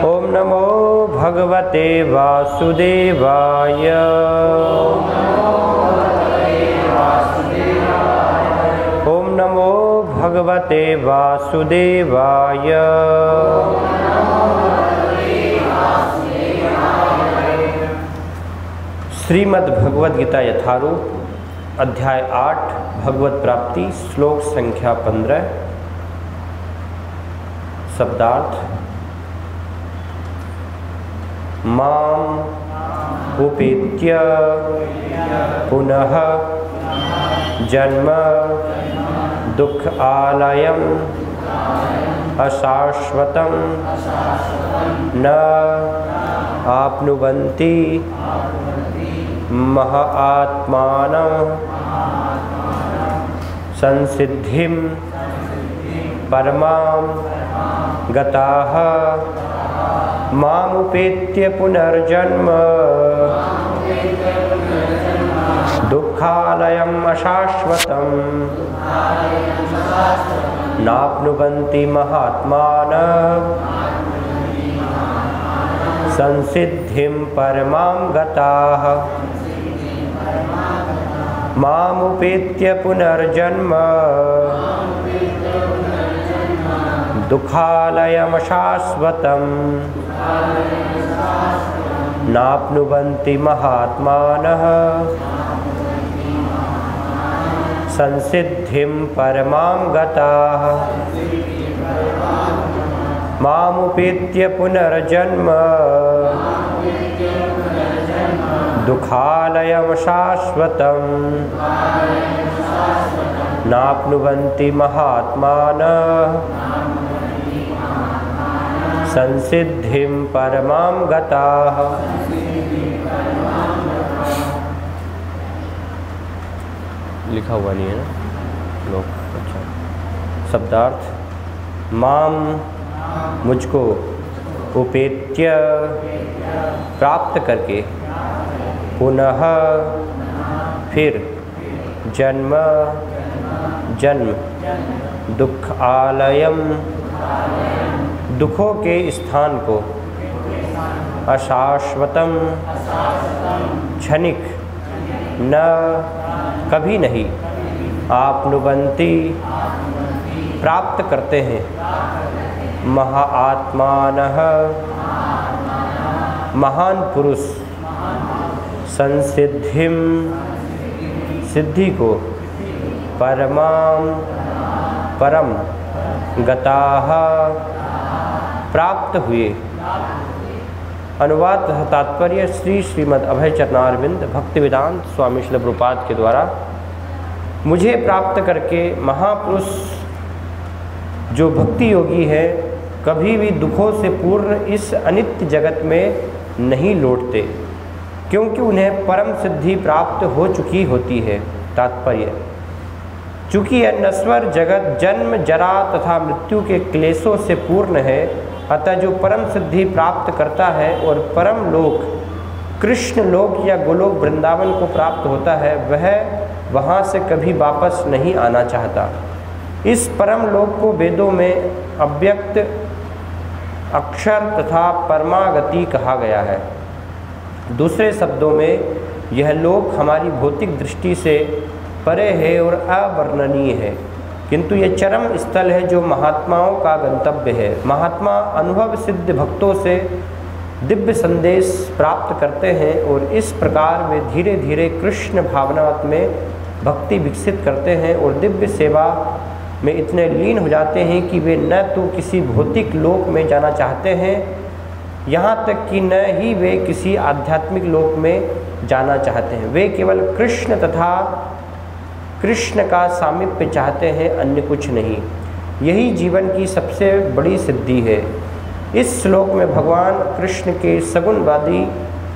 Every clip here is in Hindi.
ओम नमो भगवते वासुदेवाय। ओम नमो भगवते वासुदेवाय। श्रीमद् भगवद गीता यथारूप अध्याय 8 भगवत प्राप्ति श्लोक संख्या 15। शब्दार्थ। माम उपेत्य पुनः जन्म दुख आलयम अशाश्वतम न आपनुवन्ति महात्मानं संसिद्धिं परमां गताः मामुपेत्य पुनर्जन्म दुःखालयम् अशाश्वतं नाप्नुवन्ति महात्मानः संसिद्धिं परमां गताः मामुपेत्य पुनर्जन्म दुःखालयमशाश्वतं नाप्नुवन्ति महात्मानः संसिद्धिं परमां गताः मामुपेत्य पुनर्जन्म दुःखालयमशाश्वतं नाप्नुवन्ति महात्मानः संसिद्धिं परमां गताः। लिखा हुआ नहीं है ना लोग। अच्छा। शब्दार्थ। माम मुझको, उपेत्य प्राप्त करके, पुनः फिर, जन्म जन्म, दुख आलयम दुखों के स्थान को, अशाश्वतम क्षणिक, न कभी नहीं, आपनुवन्ति प्राप्त करते हैं, महात्मानः महान पुरुष, संसिद्धिम सिद्धि को, परमां परम, गताः प्राप्त हुए। अनुवाद तथा तात्पर्य श्रीमद् अभय चरणारविंद भक्ति वेदांत स्वामी श्रील प्रभुपाद के द्वारा मुझे प्राप्त करके महापुरुष जो भक्ति योगी है कभी भी दुखों से पूर्ण इस अनित्य जगत में नहीं लौटते, क्योंकि उन्हें परम सिद्धि प्राप्त हो चुकी होती है। तात्पर्य। चूँकि यह नश्वर जगत जन्म जरा तथा मृत्यु के क्लेशों से पूर्ण है, अतः जो परम सिद्धि प्राप्त करता है और परम लोक कृष्ण लोक या गोलोक वृंदावन को प्राप्त होता है, वह वहाँ से कभी वापस नहीं आना चाहता। इस परम लोक को वेदों में अव्यक्त अक्षर तथा परमागति कहा गया है। दूसरे शब्दों में यह लोक हमारी भौतिक दृष्टि से परे है और अवर्णनीय है, किंतु ये चरम स्थल है जो महात्माओं का गंतव्य है। महात्मा अनुभव सिद्ध भक्तों से दिव्य संदेश प्राप्त करते हैं और इस प्रकार वे धीरे धीरे कृष्ण भावनात् में भक्ति विकसित करते हैं और दिव्य सेवा में इतने लीन हो जाते हैं कि वे न तो किसी भौतिक लोक में जाना चाहते हैं, यहाँ तक कि न ही वे किसी आध्यात्मिक लोक में जाना चाहते हैं। वे केवल कृष्ण तथा कृष्ण का सामीप्य चाहते हैं, अन्य कुछ नहीं। यही जीवन की सबसे बड़ी सिद्धि है। इस श्लोक में भगवान कृष्ण के सगुणवादी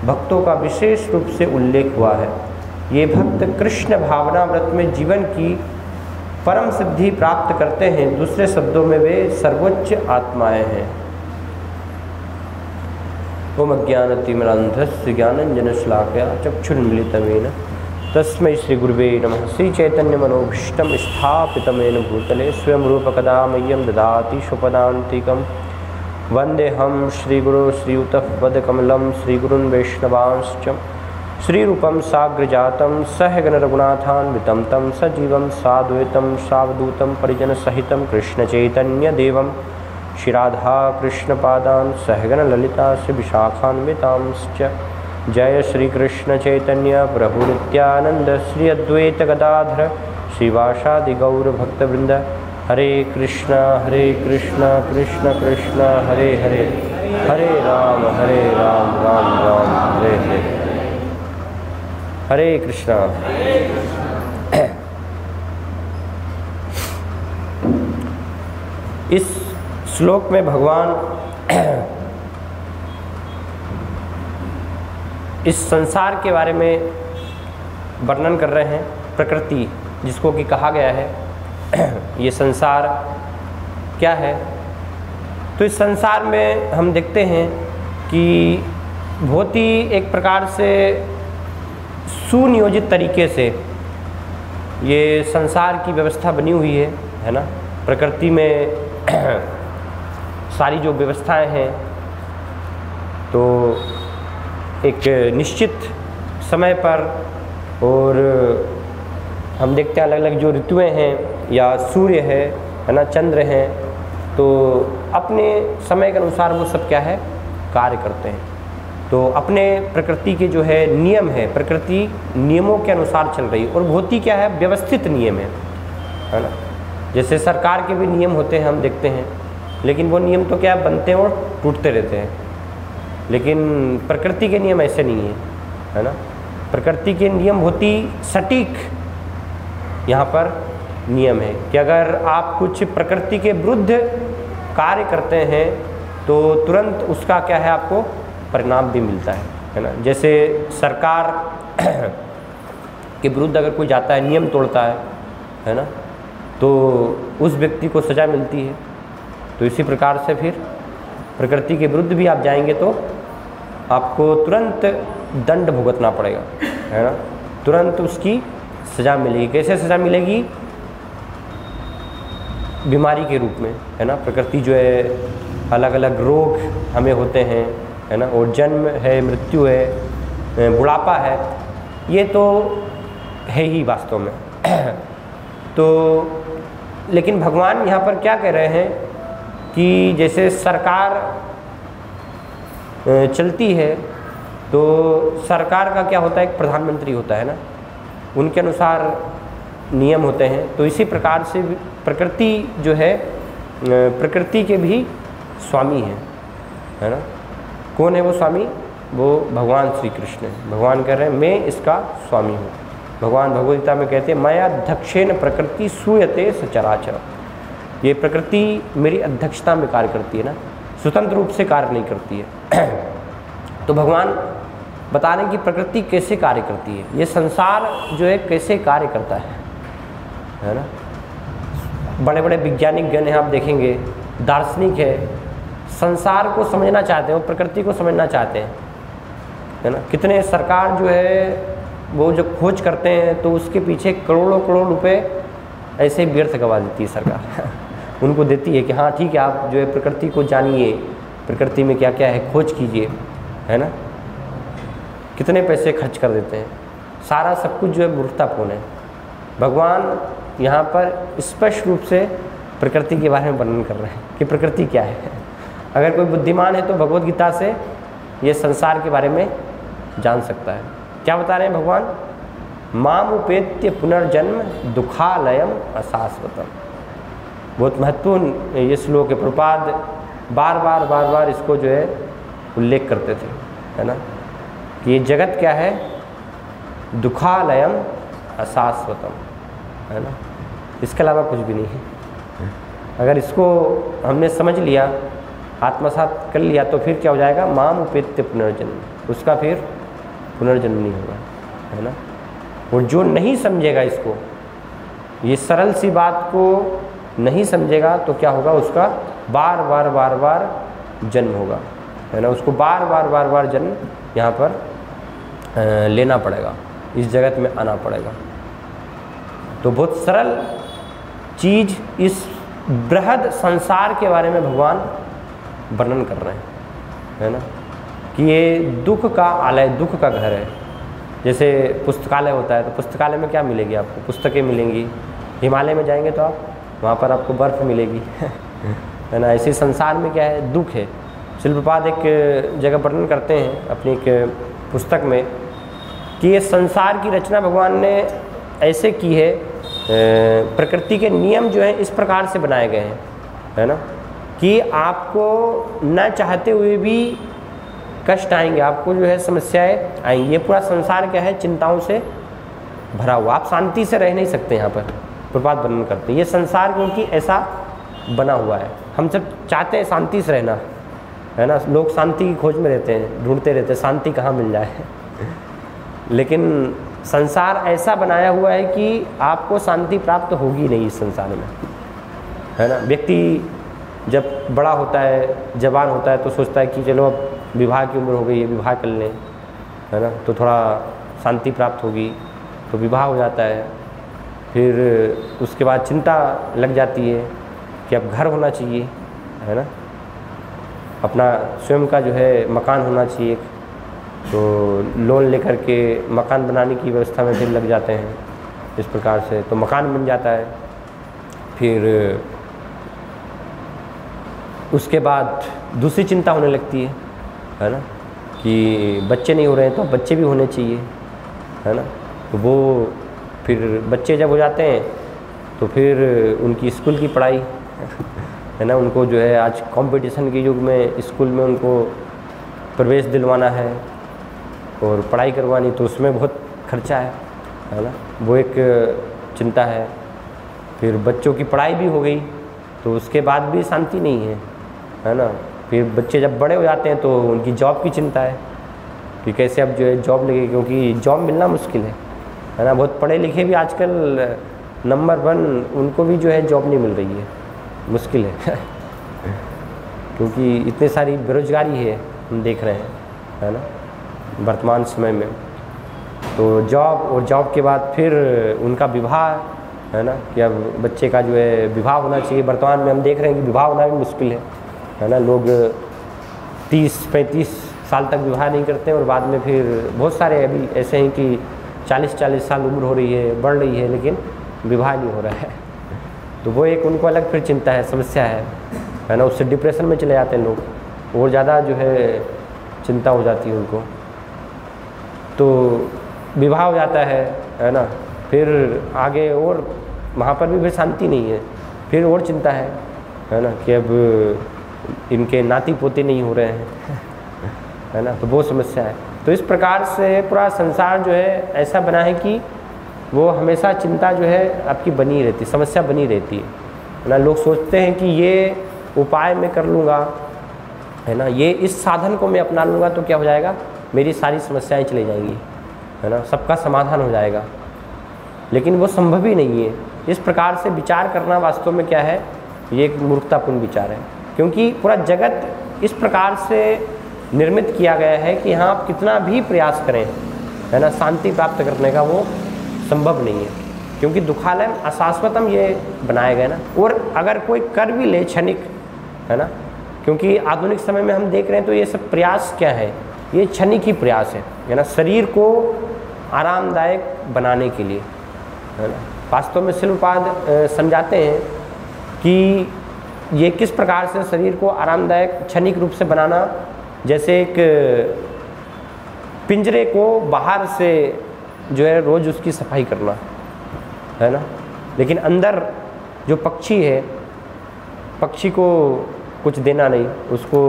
भक्तों का विशेष रूप से उल्लेख हुआ है। ये भक्त कृष्ण भावनाव्रत में जीवन की परम सिद्धि प्राप्त करते हैं। दूसरे शब्दों में वे सर्वोच्च आत्माएं हैं। ओम अज्ञानतिमिरान्धस्य ज्ञानञ्जनशलाकया चक्षुरुन्मीलितं येन तस्मै श्री गुरुवे नमः। श्री चैतन्य मनोभीष्टं स्थापितं येन भूतले स्वयं रूप कदा मह्यं ददाति स्वपदान्तिकं। वन्देऽहं श्रीगुरो श्रीयुतपदकमलं श्रीगुरुन् वैष्णवांश्च श्रीरूपं साग्रजातं सहगणरघुनाथान्वितं तं सजीवं साद्वैतं सावधूतं परिजनसहितं कृष्णचैतन्यदेवं श्रीराधा कृष्णपादान् सहगणललिता श्रीविशाखान्वितांश्च। जय श्री कृष्ण चैतन्य प्रभु नित्यानंद श्री अद्वैत गदाधर श्रीवासादि गौर भक्तवृंद। हरे कृष्ण कृष्ण कृष्ण हरे हरे, हरे राम राम राम हरे हरे। हरे कृष्णा। इस श्लोक में भगवान इस संसार के बारे में वर्णन कर रहे हैं। प्रकृति जिसको कि कहा गया है, ये संसार क्या है। तो इस संसार में हम देखते हैं कि बहुत ही एक प्रकार से सुनियोजित तरीके से ये संसार की व्यवस्था बनी हुई है ना। प्रकृति में सारी जो व्यवस्थाएं हैं तो एक निश्चित समय पर, और हम देखते हैं अलग अलग जो ऋतुएं हैं या सूर्य है ना, चंद्र हैं, तो अपने समय के अनुसार वो सब क्या है कार्य करते हैं। तो अपने प्रकृति के जो है नियम है, प्रकृति नियमों के अनुसार चल रही है और बहुत ही क्या है व्यवस्थित नियम है ना। जैसे सरकार के भी नियम होते हैं हम देखते हैं, लेकिन वो नियम तो क्या बनते हैं और टूटते रहते हैं। लेकिन प्रकृति के नियम ऐसे नहीं है ना। प्रकृति के नियम बहुत ही सटीक यहाँ पर नियम है कि अगर आप कुछ प्रकृति के विरुद्ध कार्य करते हैं तो तुरंत उसका क्या है आपको परिणाम भी मिलता है ना। जैसे सरकार के विरुद्ध अगर कोई जाता है, नियम तोड़ता है ना, तो उस व्यक्ति को सज़ा मिलती है। तो इसी प्रकार से फिर प्रकृति के विरुद्ध भी आप जाएंगे तो आपको तुरंत दंड भुगतना पड़ेगा, है ना। तुरंत उसकी सज़ा मिलेगी। कैसे सज़ा मिलेगी? बीमारी के रूप में, है ना। प्रकृति जो है अलग अलग रोग हमें होते हैं, है ना, और जन्म है, मृत्यु है, बुढ़ापा है, ये तो है ही वास्तव में। तो लेकिन भगवान यहाँ पर क्या कह रहे हैं कि जैसे सरकार चलती है तो सरकार का क्या होता है, एक प्रधानमंत्री होता है ना, उनके अनुसार नियम होते हैं। तो इसी प्रकार से प्रकृति जो है, प्रकृति के भी स्वामी हैं, है ना। कौन है वो स्वामी? वो भगवान श्री कृष्ण है। भगवान कह रहे हैं मैं इसका स्वामी हूँ। भगवान भगवद गीता में कहते हैं मया अध्यक्षेन प्रकृति सूयते सचराचर। ये प्रकृति मेरी अध्यक्षता में कार्य करती है ना, स्वतंत्र रूप से कार्य नहीं करती है। तो भगवान बता रहे हैं कि प्रकृति कैसे कार्य करती है, ये संसार जो है कैसे कार्य करता है ना। बड़े बड़े वैज्ञानिक गण हैं, आप देखेंगे, दार्शनिक है, संसार को समझना चाहते हैं, वो प्रकृति को समझना चाहते हैं, है ना। कितने सरकार जो है वो जो खोज करते हैं तो उसके पीछे करोड़ों करोड़ रुपए ऐसे व्यर्थ गवा देती है सरकार। उनको देती है कि हाँ ठीक है, आप जो है प्रकृति को जानिए, प्रकृति में क्या क्या है खोज कीजिए, है ना। कितने पैसे खर्च कर देते हैं, सारा सब कुछ जो है मूर्खतापूर्ण है। भगवान यहाँ पर स्पष्ट रूप से प्रकृति के बारे में वर्णन कर रहे हैं कि प्रकृति क्या है। अगर कोई बुद्धिमान है तो भगवद गीता से ये संसार के बारे में जान सकता है। क्या बता रहे हैं भगवान? माम उपेत्य पुनर्जन्म दुखालयम अशाश्वतम। बहुत महत्वपूर्ण ये श्लोक है। प्रभुपाद बार बार इसको जो है उल्लेख करते थे, है ना, कि ये जगत क्या है, दुखालयम अशाश्वतम, है ना। इसके अलावा कुछ भी नहीं है। अगर इसको हमने समझ लिया, आत्मसात कर लिया, तो फिर क्या हो जाएगा? माम उपेत्य पुनर्जन्म, उसका फिर पुनर्जन्म नहीं होगा, है ना। और जो नहीं समझेगा इसको, ये सरल सी बात को नहीं समझेगा, तो क्या होगा? उसका बार बार जन्म होगा, है ना। उसको बार बार जन्म यहाँ पर लेना पड़ेगा, इस जगत में आना पड़ेगा। तो बहुत सरल चीज़ इस बृहद संसार के बारे में भगवान वर्णन कर रहे हैं, है ना, कि ये दुख का आलय, दुख का घर है। जैसे पुस्तकालय होता है तो पुस्तकालय में क्या मिलेगी आपको? पुस्तकें मिलेंगी। हिमालय में जाएंगे तो आप वहाँ पर आपको बर्फ़ मिलेगी है ना। ऐसे संसार में क्या है? दुख है। शिल प्रपाद एक जगह वर्णन करते हैं अपनी एक पुस्तक में कि ये संसार की रचना भगवान ने ऐसे की है, प्रकृति के नियम जो हैं इस प्रकार से बनाए गए हैं, है ना, कि आपको न चाहते हुए भी कष्ट आएंगे, आपको जो है समस्याएं आएंगी। ये पूरा संसार क्या है? चिंताओं से भरा हुआ। आप शांति से रह नहीं सकते। यहाँ पर प्रपात वर्णन करते हैं ये संसार क्योंकि ऐसा बना हुआ है। हम सब चाहते हैं शांति से रहना, है ना। लोग शांति की खोज में रहते हैं, ढूंढते रहते हैं शांति कहाँ मिल जाए लेकिन संसार ऐसा बनाया हुआ है कि आपको शांति प्राप्त होगी नहीं इस संसार में, है ना। व्यक्ति जब बड़ा होता है, जवान होता है तो सोचता है कि चलो अब विवाह की उम्र हो गई है, विवाह कर लें, है ना, तो थोड़ा शांति प्राप्त होगी, तो विवाह हो जाता है। फिर उसके बाद चिंता लग जाती है कि अब घर होना चाहिए, है ना, अपना स्वयं का जो है मकान होना चाहिए। तो लोन लेकर के मकान बनाने की व्यवस्था में फिर लग जाते हैं इस प्रकार से, तो मकान बन जाता है। फिर उसके बाद दूसरी चिंता होने लगती है ना, कि बच्चे नहीं हो रहे हैं तो बच्चे भी होने चाहिए, है ना। तो वो फिर बच्चे जब हो जाते हैं तो फिर उनकी स्कूल की पढ़ाई है ना, उनको जो है आज कंपटीशन के युग में स्कूल में उनको प्रवेश दिलवाना है और पढ़ाई करवानी, तो उसमें बहुत खर्चा है ना, वो एक चिंता है। फिर बच्चों की पढ़ाई भी हो गई तो उसके बाद भी शांति नहीं है ना। फिर बच्चे जब बड़े हो जाते हैं तो उनकी जॉब की चिंता है कि कैसे अब जो है जॉब लगेगी, क्योंकि जॉब मिलना मुश्किल है ना। बहुत पढ़े लिखे भी आजकल नंबर 1 उनको भी जो है जॉब नहीं मिल रही है, मुश्किल है क्योंकि इतनी सारी बेरोजगारी है, हम देख रहे हैं, है ना, वर्तमान समय में। तो जॉब और जॉब के बाद फिर उनका विवाह, है ना, कि अब बच्चे का जो है विवाह होना चाहिए। वर्तमान में हम देख रहे हैं कि विवाह होना भी मुश्किल है ना। लोग 30-35 साल तक विवाह नहीं करते हैं और बाद में फिर बहुत सारे अभी ऐसे हैं कि 40-40 साल उम्र हो रही है, बढ़ रही है, लेकिन विवाह नहीं हो रहा है। तो वो एक उनको अलग फिर चिंता है, समस्या है ना। उससे डिप्रेशन में चले जाते हैं लोग, और ज़्यादा जो है चिंता हो जाती है उनको। तो विवाह हो जाता है ना, फिर आगे और वहाँ पर भी फिर शांति नहीं है, फिर और चिंता है ना, कि अब इनके नाती पोते नहीं हो रहे हैं है ना, तो वो समस्या है। तो इस प्रकार से पूरा संसार जो है ऐसा बना है कि वो हमेशा चिंता जो है आपकी बनी रहती, समस्या बनी रहती है ना। लोग सोचते हैं कि ये उपाय मैं कर लूँगा, है ना, ये इस साधन को मैं अपना लूँगा तो क्या हो जाएगा, मेरी सारी समस्याएं चली जाएंगी, है ना, सबका समाधान हो जाएगा। लेकिन वो संभव ही नहीं है। इस प्रकार से विचार करना वास्तव में क्या है, ये एक मूर्खतापूर्ण विचार है, क्योंकि पूरा जगत इस प्रकार से निर्मित किया गया है कि हाँ आप कितना भी प्रयास करें, है ना, शांति प्राप्त करने का वो संभव नहीं है, क्योंकि दुखालयम अशाश्वतम ये बनाया गया ना। और अगर कोई कर भी ले क्षणिक, है ना, क्योंकि आधुनिक समय में हम देख रहे हैं तो ये सब प्रयास क्या है, ये क्षणिक ही प्रयास है ना, शरीर को आरामदायक बनाने के लिए, है ना। वास्तव में शिल प्रपाद समझाते हैं कि ये किस प्रकार से शरीर को आरामदायक क्षणिक रूप से बनाना, जैसे एक पिंजरे को बाहर से जो है रोज़ उसकी सफाई करना, है ना, लेकिन अंदर जो पक्षी है, पक्षी को कुछ देना नहीं, उसको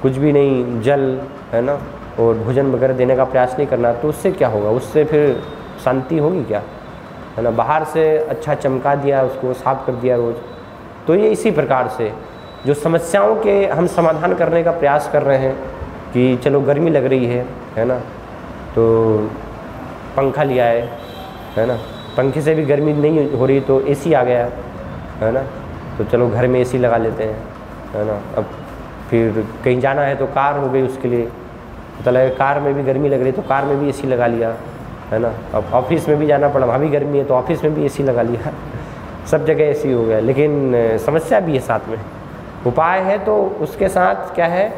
कुछ भी नहीं, जल, है ना, और भोजन वगैरह देने का प्रयास नहीं करना, तो उससे क्या होगा, उससे फिर शांति होगी क्या, है ना। बाहर से अच्छा चमका दिया, उसको साफ कर दिया रोज़। तो ये इसी प्रकार से जो समस्याओं के हम समाधान करने का प्रयास कर रहे हैं कि चलो गर्मी लग रही है ना, तो पंखा लिया है ना, पंखे से भी गर्मी नहीं हो रही तो एसी आ गया, है ना, तो चलो घर में एसी लगा लेते हैं, है ना। अब फिर कहीं जाना है तो कार हो गई उसके लिए, तो कार में भी गर्मी लग रही तो कार में भी एसी लगा लिया, है ना। अब ऑफिस में भी जाना पड़ा, वहाँ भी गर्मी है तो ऑफिस में भी एसी लगा लिया, सब जगह एसी हो गया, लेकिन समस्या भी है साथ में। उपाय है तो उसके साथ क्या है,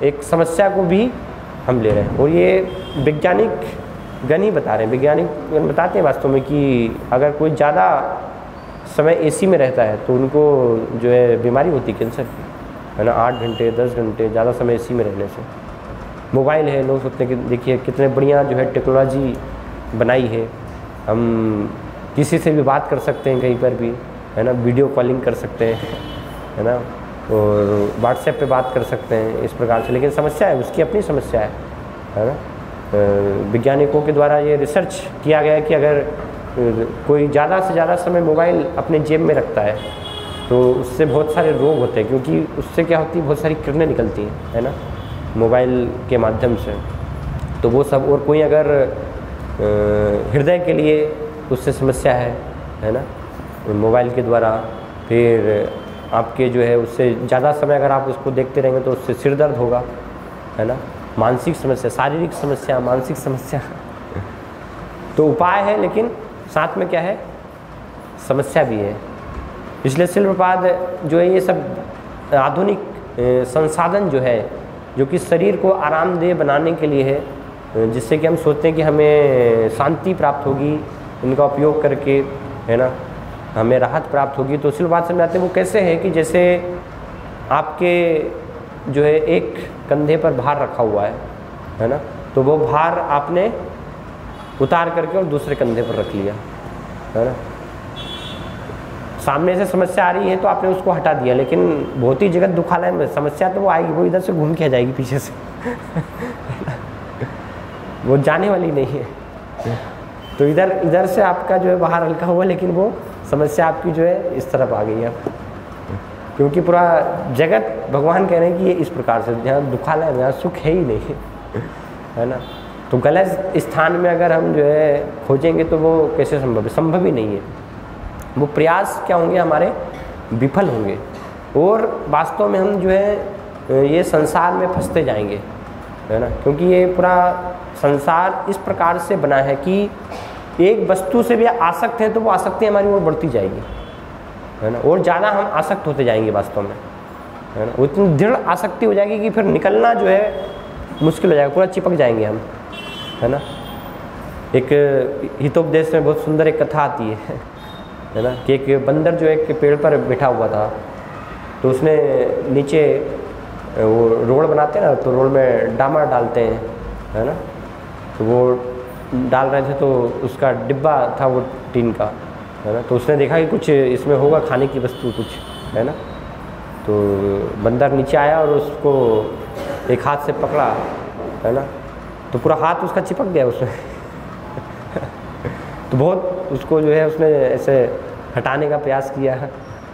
एक समस्या को भी हम ले रहे हैं। और ये वैज्ञानिक गण ही बता रहे हैं, वैज्ञानिक गण बताते हैं वास्तव में कि अगर कोई ज़्यादा समय एसी में रहता है तो उनको जो है बीमारी होती है कैंसर की, है ना। 8 घंटे 10 घंटे ज़्यादा समय एसी में रहने से। मोबाइल है, लोग सोचते हैं कि देखिए कितने बढ़िया जो है टेक्नोलॉजी बनाई है, हम किसी से भी बात कर सकते हैं कहीं पर भी, है ना, वीडियो कॉलिंग कर सकते हैं, है ना, और व्हाट्सएप पे बात कर सकते हैं इस प्रकार से। लेकिन समस्या है, उसकी अपनी समस्या है ना। वैज्ञानिकों के द्वारा ये रिसर्च किया गया है कि अगर कोई ज़्यादा से ज़्यादा समय मोबाइल अपने जेब में रखता है तो उससे बहुत सारे रोग होते हैं, क्योंकि उससे क्या होती है, बहुत सारी किरणें निकलती हैं, है ना, मोबाइल के माध्यम से। तो वो सब, और कोई अगर हृदय के लिए उससे समस्या है ना, मोबाइल के द्वारा, फिर आपके जो है उससे ज़्यादा समय अगर आप उसको देखते रहेंगे तो उससे सिर दर्द होगा, है ना, मानसिक समस्या, शारीरिक समस्या, मानसिक समस्या। तो उपाय है, लेकिन साथ में क्या है, समस्या भी है। इसलिए शिल प्रपाद जो है ये सब आधुनिक संसाधन जो है, जो कि शरीर को आरामदेह बनाने के लिए है, जिससे कि हम सोचते हैं कि हमें शांति प्राप्त होगी इनका उपयोग करके, है ना, हमें राहत प्राप्त होगी। तो शिल प्रपाद समझाते हैं वो कैसे है कि जैसे आपके जो है एक कंधे पर भार रखा हुआ है ना, तो वो भार आपने उतार करके और दूसरे कंधे पर रख लिया, है ना। सामने से समस्या आ रही है तो आपने उसको हटा दिया, लेकिन भौतिक जगत दुखालय में समस्या तो वो आएगी, वो इधर से घूम के आ जाएगी पीछे से वो जाने वाली नहीं है। तो इधर से आपका जो है बाहर हल्का हुआ, लेकिन वो समस्या आपकी जो है इस तरफ आ गई है, क्योंकि पूरा जगत भगवान कह रहे हैं कि ये इस प्रकार से, जहाँ दुखालय है, जहाँ सुख है ही नहीं, है ना। तो गलत स्थान में अगर हम जो है खोजेंगे तो वो कैसे संभव है, संभव ही नहीं है। वो प्रयास क्या होंगे, हमारे विफल होंगे, और वास्तव में हम जो है ये संसार में फंसते जाएंगे, है ना। क्योंकि ये पूरा संसार इस प्रकार से बना है कि एक वस्तु से भी आसक्त है तो वो आसक्ति हमारी ओर बढ़ती जाएगी, है ना, और ज़्यादा हम आसक्त होते जाएंगे वास्तव में, है ना। वो इतनी दृढ़ आसक्ति हो जाएगी कि फिर निकलना जो है मुश्किल हो जाएगा, पूरा चिपक जाएंगे हम, है ना। एक हितोपदेश में बहुत सुंदर एक कथा आती है ना, कि एक बंदर जो एक पेड़ पर बैठा हुआ था, तो उसने नीचे वो रोड बनाते हैं ना, तो रोड में डामर डालते हैं, है ना, तो वो डाल रहे थे तो उसका डिब्बा था वो टीन का, है ना, तो उसने देखा कि कुछ इसमें होगा खाने की वस्तु कुछ, है ना। तो बंदर नीचे आया और उसको एक हाथ से पकड़ा, है ना, तो पूरा हाथ उसका चिपक गया उसमें तो बहुत उसको जो है उसने ऐसे हटाने का प्रयास किया,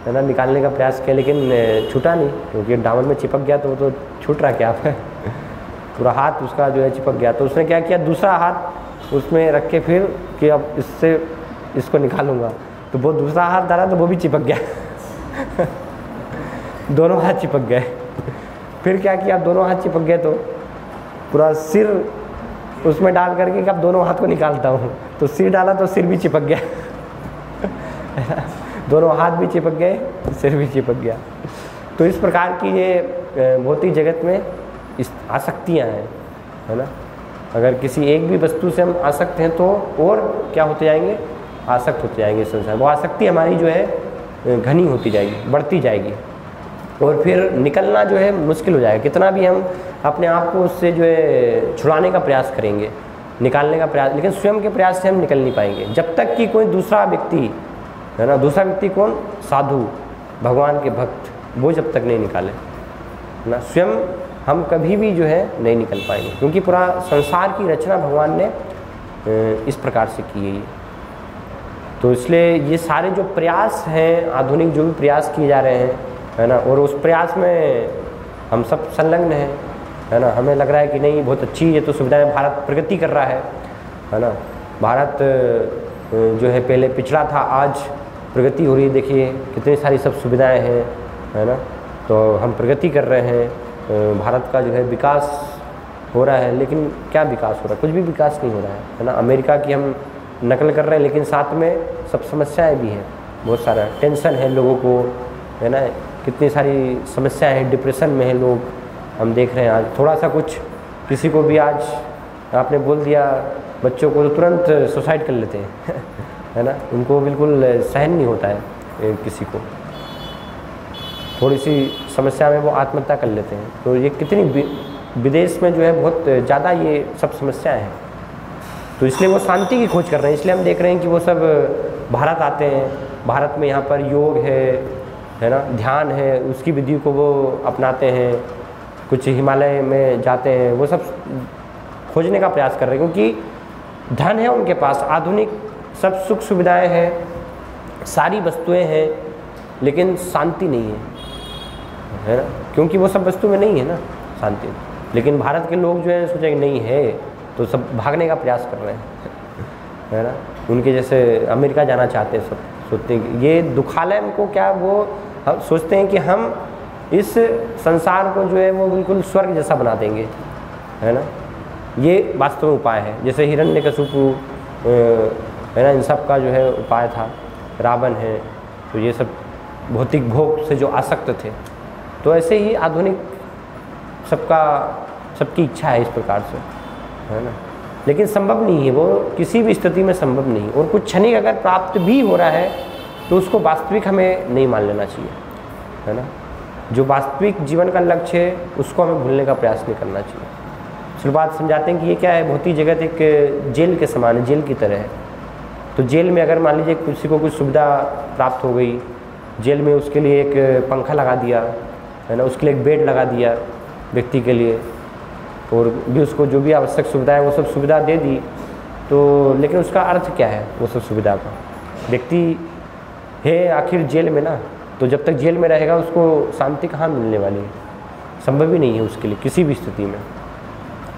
है ना, निकालने का प्रयास किया, लेकिन छूटा नहीं, क्योंकि डामर में चिपक गया तो वो तो छूट रहा क्या पूरा हाथ उसका जो है चिपक गया। तो उसने क्या किया, दूसरा हाथ उसमें रख के फिर कि अब इससे इसको निकालूंगा, तो वो दूसरा हाथ डाला तो वो भी चिपक गया दोनों हाथ चिपक गए। फिर क्या किया, दोनों हाथ चिपक गए तो पूरा सिर उसमें डाल करके अब दोनों हाथ को निकालता हूँ, तो सिर डाला तो सिर भी चिपक गया दोनों हाथ भी चिपक गए, सिर भी चिपक गया। तो इस प्रकार की ये भौतिक जगत में आसक्तियाँ हैं, है ना। अगर किसी एक भी वस्तु से हम आसक्त हैं तो और क्या होते जाएंगे, आसक्त होते जाएंगे संसार। वो आसक्ति हमारी जो है घनी होती जाएगी, बढ़ती जाएगी, और फिर निकलना जो है मुश्किल हो जाएगा। कितना भी हम अपने आप को उससे जो है छुड़ाने का प्रयास करेंगे, निकालने का प्रयास, लेकिन स्वयं के प्रयास से हम निकल नहीं पाएंगे जब तक कि कोई दूसरा व्यक्ति, है ना, दूसरा व्यक्ति कौन, साधु, भगवान के भक्त, वो जब तक नहीं निकाले ना, स्वयं हम कभी भी जो है नहीं निकल पाएंगे, क्योंकि पूरा संसार की रचना भगवान ने इस प्रकार से की है। तो इसलिए ये सारे जो प्रयास हैं, आधुनिक जो भी प्रयास किए जा रहे हैं, है ना, और उस प्रयास में हम सब संलग्न हैं, है ना। हमें लग रहा है कि नहीं बहुत अच्छी ये तो सुविधाएं, भारत प्रगति कर रहा है ना। भारत जो है पहले पिछड़ा था, आज प्रगति हो रही है, देखिए कितनी सारी सब सुविधाएं हैं, है ना। तो हम प्रगति कर रहे हैं, भारत का जो है विकास हो रहा है, लेकिन क्या विकास हो रहा है? कुछ भी विकास नहीं हो रहा है ना। अमेरिका की हम नकल कर रहे हैं, लेकिन साथ में सब समस्याएं भी हैं, बहुत सारा टेंशन है लोगों को, है ना, कितनी सारी समस्याएं हैं, डिप्रेशन में है लोग, हम देख रहे हैं। आज थोड़ा सा कुछ किसी को भी आज आपने बोल दिया बच्चों को तो तुरंत सुसाइड कर लेते हैं है ना, उनको बिल्कुल सहन नहीं होता है किसी को, थोड़ी सी समस्या में वो आत्महत्या कर लेते हैं। तो ये कितनी विदेश में जो है बहुत ज़्यादा ये सब समस्याएं हैं, तो इसलिए वो शांति की खोज कर रहे हैं। इसलिए हम देख रहे हैं कि वो सब भारत आते हैं, भारत में यहाँ पर योग है ना, ध्यान है, उसकी विधि को वो अपनाते हैं, कुछ हिमालय में जाते हैं, वो सब खोजने का प्रयास कर रहे हैं, क्योंकि धन है उनके पास, आधुनिक सब सुख सुविधाएं हैं, सारी वस्तुएं हैं, लेकिन शांति नहीं है ना, क्योंकि वो सब वस्तु में नहीं है ना शांति। लेकिन भारत के लोग जो है सोचे कि नहीं है, तो सब भागने का प्रयास कर रहे हैं है ना, उनके जैसे अमेरिका जाना चाहते हैं, सब सोचते हैं कि ये दुखालय को क्या वो सोचते हैं कि हम इस संसार को जो है वो बिल्कुल स्वर्ग जैसा बना देंगे, है ना। ये वास्तव में उपाय है, जैसे हिरण्यकशिपु है ना, इन सब का जो है उपाय था, रावण है, तो ये सब भौतिक भोग से जो आसक्त थे, तो ऐसे ही आधुनिक सबकी इच्छा है इस प्रकार से, है ना, लेकिन संभव नहीं है, वो किसी भी स्थिति में संभव नहीं। और कुछ क्षणिक अगर प्राप्त भी हो रहा है तो उसको वास्तविक हमें नहीं मान लेना चाहिए, है ना। जो वास्तविक जीवन का लक्ष्य है उसको हमें भूलने का प्रयास नहीं करना चाहिए। शुरुआत समझाते हैं कि ये क्या है, भौतिक जगत एक जेल के समान है, जेल की तरह है। तो जेल में अगर मान लीजिए किसी को कुछ सुविधा प्राप्त हो गई, जेल में उसके लिए एक पंखा लगा दिया, है ना, उसके लिए एक बेड लगा दिया व्यक्ति के लिए, और भी उसको जो भी आवश्यक सुविधा है वो सब सुविधा दे दी, तो लेकिन उसका अर्थ क्या है वो सब सुविधा का? व्यक्ति है आखिर जेल में ना, तो जब तक जेल में रहेगा उसको शांति कहाँ मिलने वाली है? संभव ही नहीं है उसके लिए किसी भी स्थिति में।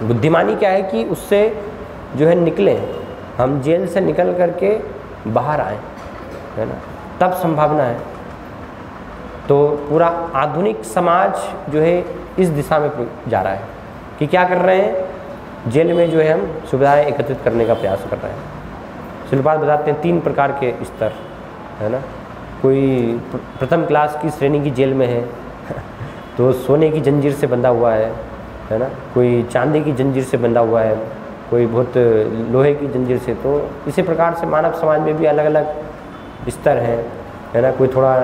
बुद्धिमानी क्या है कि उससे जो है निकलें, हम जेल से निकल करके बाहर आए, है ना, तब संभावना है। तो पूरा आधुनिक समाज जो है इस दिशा में जा रहा है कि क्या कर रहे हैं, जेल में जो है हम सुविधाएं एकत्रित करने का प्रयास कर रहे हैं। शुरुआत बताते हैं 3 प्रकार के स्तर, है ना। कोई प्रथम क्लास की श्रेणी की जेल में है तो सोने की जंजीर से बंधा हुआ है ना, कोई चांदी की जंजीर से बंधा हुआ है, कोई बहुत लोहे की जंजीर से। तो इसी प्रकार से मानव समाज में भी अलग अलग स्तर हैं, है ना। कोई थोड़ा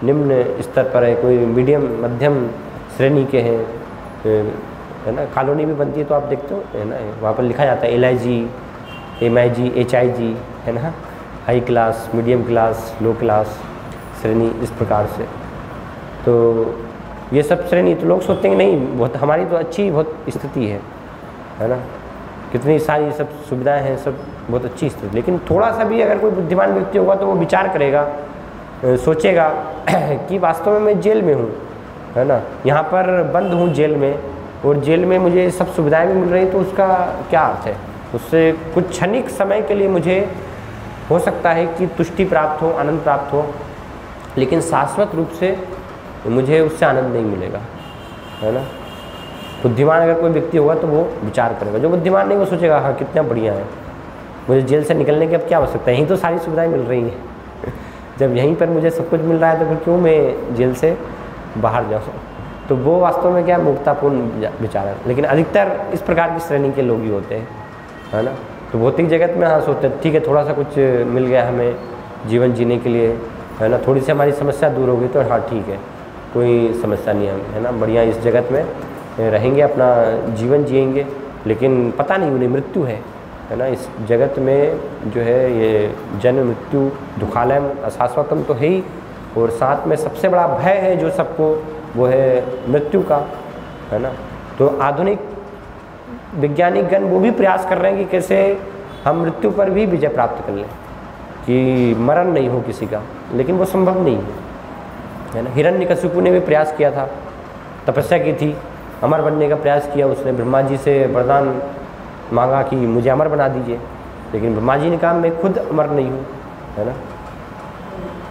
निम्न स्तर पर है, कोई मीडियम मध्यम श्रेणी के हैं, है ना। कॉलोनी भी बनती है तो आप देखते हो, है ना, वहाँ पर लिखा जाता है LIG, MIG, HIG, है ना, हाई क्लास, मीडियम क्लास, लो क्लास श्रेणी, इस प्रकार से। तो ये सब श्रेणी, तो लोग सोचते हैं नहीं बहुत हमारी तो अच्छी बहुत स्थिति है ना, कितनी सारी सब सुविधाएं हैं, सब बहुत अच्छी स्थिति। लेकिन थोड़ा सा भी अगर कोई बुद्धिमान व्यक्ति होगा तो वो विचार करेगा, सोचेगा कि वास्तव में मैं जेल में हूँ, है ना, यहाँ पर बंद हूँ जेल में, और जेल में मुझे सब सुविधाएं भी मिल रही, तो उसका क्या अर्थ है? उससे कुछ क्षणिक समय के लिए मुझे हो सकता है कि तुष्टि प्राप्त हो, आनंद प्राप्त हो, लेकिन शाश्वत रूप से मुझे उससे आनंद नहीं मिलेगा, है ना। बुद्धिमान अगर कोई व्यक्ति होगा तो वो विचार करेगा, जो बुद्धिमान नहीं वो सोचेगा हाँ कितना बढ़िया है, मुझे जेल से निकलने की अब क्या आवश्यकता है, यहीं तो सारी सुविधाएं मिल रही हैं जब यहीं पर मुझे सब कुछ मिल रहा है तो फिर क्यों मैं जेल से बाहर जाऊँ? तो वो वास्तव में क्या मूर्खतापूर्ण विचार है। लेकिन अधिकतर इस प्रकार की श्रेणी के लोग ही होते हैं, है ना। तो भौतिक जगत में हाँ सोचते हैं ठीक है, थोड़ा सा कुछ मिल गया हमें जीवन जीने के लिए, है ना, थोड़ी सी हमारी समस्या दूर हो गई तो हाँ ठीक है, कोई समस्या नहीं है ना, बढ़िया इस जगत में रहेंगे, अपना जीवन जिएंगे। लेकिन पता नहीं उन्हें मृत्यु है ना, इस जगत में जो है ये जन्म मृत्यु दुखालयम अशाश्वतम तो है ही, और साथ में सबसे बड़ा भय है जो सबको, वो है मृत्यु का, है ना। तो आधुनिक वैज्ञानिक गण वो भी प्रयास कर रहे हैं कि कैसे हम मृत्यु पर भी विजय प्राप्त कर लें, कि मरण नहीं हो किसी का, लेकिन वो संभव नहीं है ना। हिरण्यकशिपु ने भी प्रयास किया था, तपस्या की थी, अमर बनने का प्रयास किया उसने, ब्रह्मा जी से वरदान मांगा कि मुझे अमर बना दीजिए, लेकिन ब्रह्मा जी ने कहा मैं खुद अमर नहीं हूँ, है ना।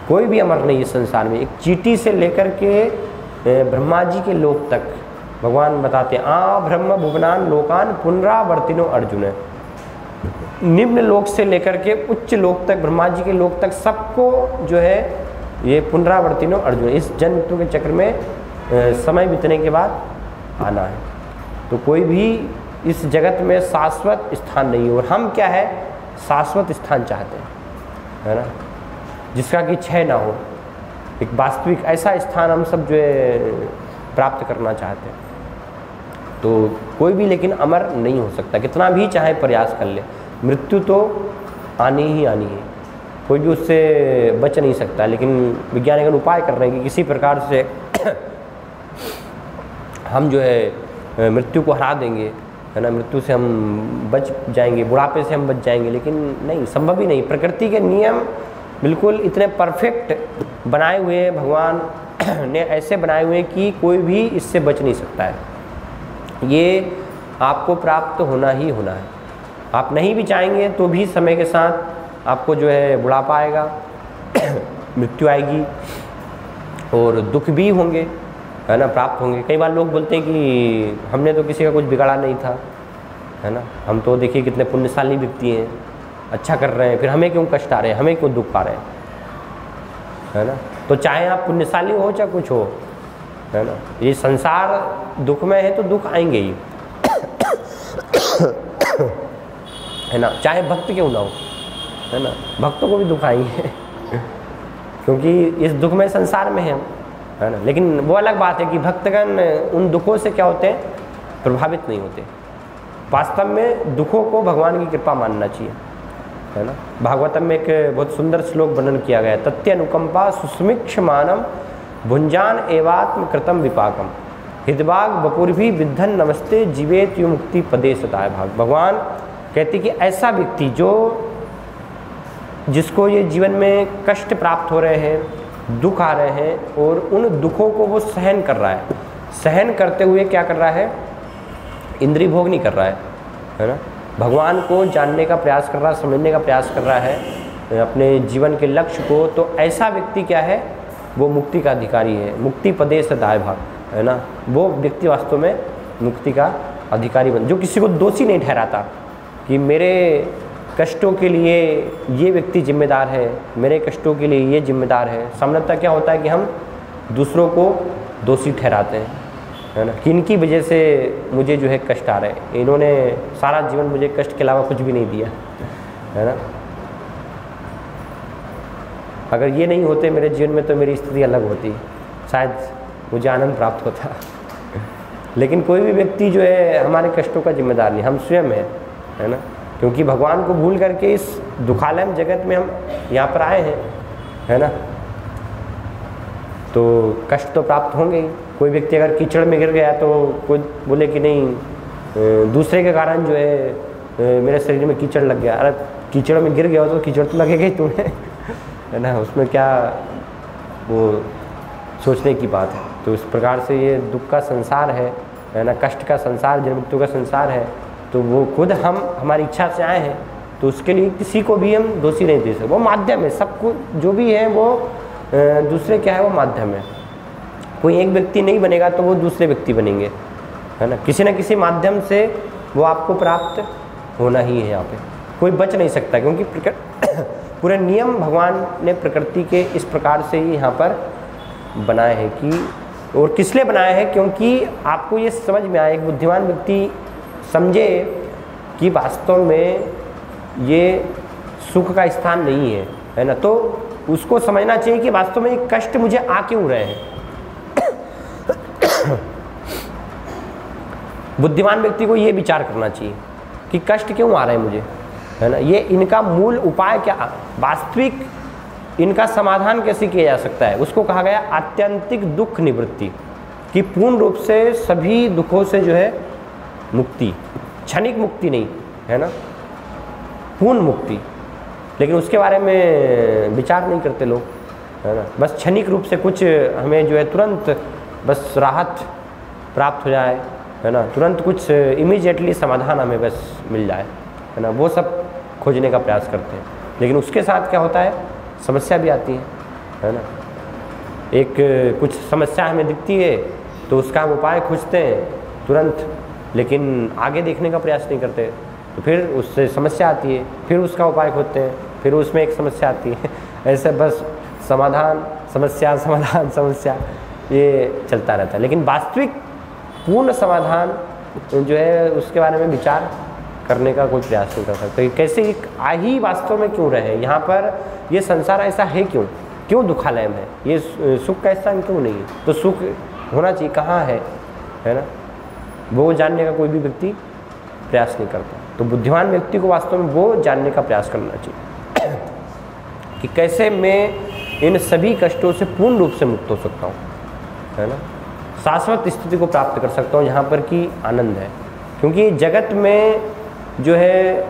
कोई भी अमर नहीं है संसार में, एक चींटी से लेकर के ब्रह्मा जी के लोक तक भगवान बताते हैं आ ब्रह्म भुवनान लोकान पुनरावर्तिनो अर्जुन। निम्न लोक से लेकर के उच्च लोक तक, ब्रह्मा जी के लोक तक सबको जो है ये पुनरावर्तिनो अर्जुन, इस जन्म मृत्यु के चक्र में समय बीतने के बाद आना है। तो कोई भी इस जगत में शाश्वत स्थान नहीं है, और हम क्या है शाश्वत स्थान चाहते हैं, है ना, जिसका कि क्षय ना हो, एक वास्तविक ऐसा स्थान हम सब जो है प्राप्त करना चाहते हैं। तो कोई भी लेकिन अमर नहीं हो सकता, कितना भी चाहे प्रयास कर ले, मृत्यु तो आनी ही आनी है, कोई भी उससे बच नहीं सकता। लेकिन वैज्ञानिक उपाय कर रहे हैं कि किसी प्रकार से हम जो है मृत्यु को हरा देंगे, है ना, मृत्यु से हम बच जाएंगे, बुढ़ापे से हम बच जाएंगे, लेकिन नहीं, संभव ही नहीं। प्रकृति के नियम बिल्कुल इतने परफेक्ट बनाए हुए हैं, भगवान ने ऐसे बनाए हुए हैं कि कोई भी इससे बच नहीं सकता है। ये आपको प्राप्त होना ही होना है, आप नहीं भी चाहेंगे तो भी समय के साथ आपको जो है बुढ़ापा आएगा, मृत्यु आएगी, और दुख भी होंगे, है ना, प्राप्त होंगे। कई बार लोग बोलते हैं कि हमने तो किसी का कुछ बिगाड़ा नहीं था, है ना, हम तो देखिए कितने पुण्यशाली व्यक्ति हैं, अच्छा कर रहे हैं, फिर हमें क्यों कष्ट आ रहे हैं, हमें क्यों दुख आ रहे हैं, है ना। तो चाहे आप पुण्यशाली हो चाहे कुछ हो, है ना, ये संसार दुखमय है तो दुख आएंगे ही, है ना, चाहे भक्त क्यों ना हो, है ना, भक्तों को भी दुख आएंगे क्योंकि इस दुखमय संसार में है हम, है ना। लेकिन वो अलग बात है कि भक्तगण उन दुखों से क्या होते हैं, प्रभावित नहीं होते। वास्तव में दुखों को भगवान की कृपा मानना चाहिए, है ना। भागवतम में एक बहुत सुंदर श्लोक वर्णन किया गया है, तथ्य अनुकंपा सुस्मिक्ष मानम भुंजान एवात्म कृतम विपाकम हितबाग बपुर्भी विद्धन नमस्ते जीवेत यु मुक्ति पदे सताय भाग। भगवान कहते कि ऐसा व्यक्ति जो जिसको ये जीवन में कष्ट प्राप्त हो रहे हैं, दुख आ रहे हैं, और उन दुखों को वो सहन कर रहा है, सहन करते हुए क्या कर रहा है, इंद्रिय भोग नहीं कर रहा है ना, भगवान को जानने का प्रयास कर रहा है, समझने का प्रयास कर रहा है अपने जीवन के लक्ष्य को, तो ऐसा व्यक्ति क्या है, वो मुक्ति का अधिकारी है। मुक्ति पदे सदाय भाग, है ना, वो व्यक्ति वास्तव में मुक्ति का अधिकारी बन, जो किसी को दोषी नहीं ठहराता कि मेरे कष्टों के लिए ये व्यक्ति जिम्मेदार है, मेरे कष्टों के लिए ये जिम्मेदार है। सामान्यतः क्या होता है कि हम दूसरों को दोषी ठहराते हैं, है ना, कि इनकी वजह से मुझे जो है कष्ट आ रहे हैं, इन्होंने सारा जीवन मुझे कष्ट के अलावा कुछ भी नहीं दिया, है ना। अगर ये नहीं होते मेरे जीवन में तो मेरी स्थिति अलग होती, शायद मुझे आनंद प्राप्त होता लेकिन कोई भी व्यक्ति जो है हमारे कष्टों का जिम्मेदार नहीं, हम स्वयं हैं, है ना, क्योंकि भगवान को भूल करके इस दुखालय जगत में हम यहाँ पर आए हैं, है ना। तो कष्ट तो प्राप्त होंगे ही। कोई व्यक्ति अगर कीचड़ में गिर गया तो कोई बोले कि नहीं दूसरे के कारण जो है मेरे शरीर में कीचड़ लग गया, अरे कीचड़ में गिर गया हो तो कीचड़ तो लगेगा ही तुम्हें, है ना, उसमें क्या वो सोचने की बात है। तो इस प्रकार से ये दुख का संसार है ना, कष्ट का संसार, जन्म मृत्यु का संसार है, तो वो खुद हम हमारी इच्छा से आए हैं, तो उसके लिए किसी को भी हम दोषी नहीं दे सकते। वो माध्यम है, सब कुछ जो भी है वो दूसरे क्या है, वो माध्यम है। कोई एक व्यक्ति नहीं बनेगा तो वो दूसरे व्यक्ति बनेंगे, है ना, किसी न किसी माध्यम से वो आपको प्राप्त होना ही है। यहाँ पे कोई बच नहीं सकता, क्योंकि पूरे नियम भगवान ने प्रकृति के इस प्रकार से ही यहाँ पर बनाए हैं कि, और किस लिए बनाए हैं, क्योंकि आपको ये समझ में आए, एक बुद्धिमान व्यक्ति समझे कि वास्तव में ये सुख का स्थान नहीं है ना, तो उसको समझना चाहिए कि वास्तव में ये कष्ट मुझे आ क्यों रहे हैं। बुद्धिमान व्यक्ति को ये विचार करना चाहिए कि कष्ट क्यों आ रहे हैं मुझे, है ना, ये इनका मूल उपाय क्या, वास्तविक इनका समाधान कैसे किया जा सकता है। उसको कहा गया आत्यंतिक दुख निवृत्ति, कि पूर्ण रूप से सभी दुखों से जो है मुक्ति, क्षणिक मुक्ति नहीं, है ना, पूर्ण मुक्ति। लेकिन उसके बारे में विचार नहीं करते लोग, है ना, बस क्षणिक रूप से कुछ हमें जो है तुरंत बस राहत प्राप्त हो जाए, है ना, तुरंत कुछ इमीडिएटली समाधान हमें बस मिल जाए, है ना, वो सब खोजने का प्रयास करते हैं। लेकिन उसके साथ क्या होता है, समस्या भी आती है ना। एक कुछ समस्या हमें दिखती है तो उसका हम उपाय खोजते हैं तुरंत, लेकिन आगे देखने का प्रयास नहीं करते, तो फिर उससे समस्या आती है, फिर उसका उपाय खोजते हैं, फिर उसमें एक समस्या आती है। ऐसे बस समाधान समस्या समाधान समस्या ये चलता रहता है। लेकिन वास्तविक पूर्ण समाधान जो है उसके बारे में विचार करने का कोई प्रयास नहीं कर सकते। कैसे ही वास्तव में क्यों रहे, यहाँ पर ये संसार ऐसा है क्यों दुखालय है, ये सुख का स्थान क्यों नहीं है, तो सुख होना चाहिए कहाँ है ना, वो जानने का कोई भी व्यक्ति प्रयास नहीं करता। तो बुद्धिमान व्यक्ति को वास्तव में वो जानने का प्रयास करना चाहिए कि कैसे मैं इन सभी कष्टों से पूर्ण रूप से मुक्त हो सकता हूँ, है ना, शाश्वत स्थिति को प्राप्त कर सकता हूँ जहाँ पर कि आनंद है। क्योंकि जगत में जो है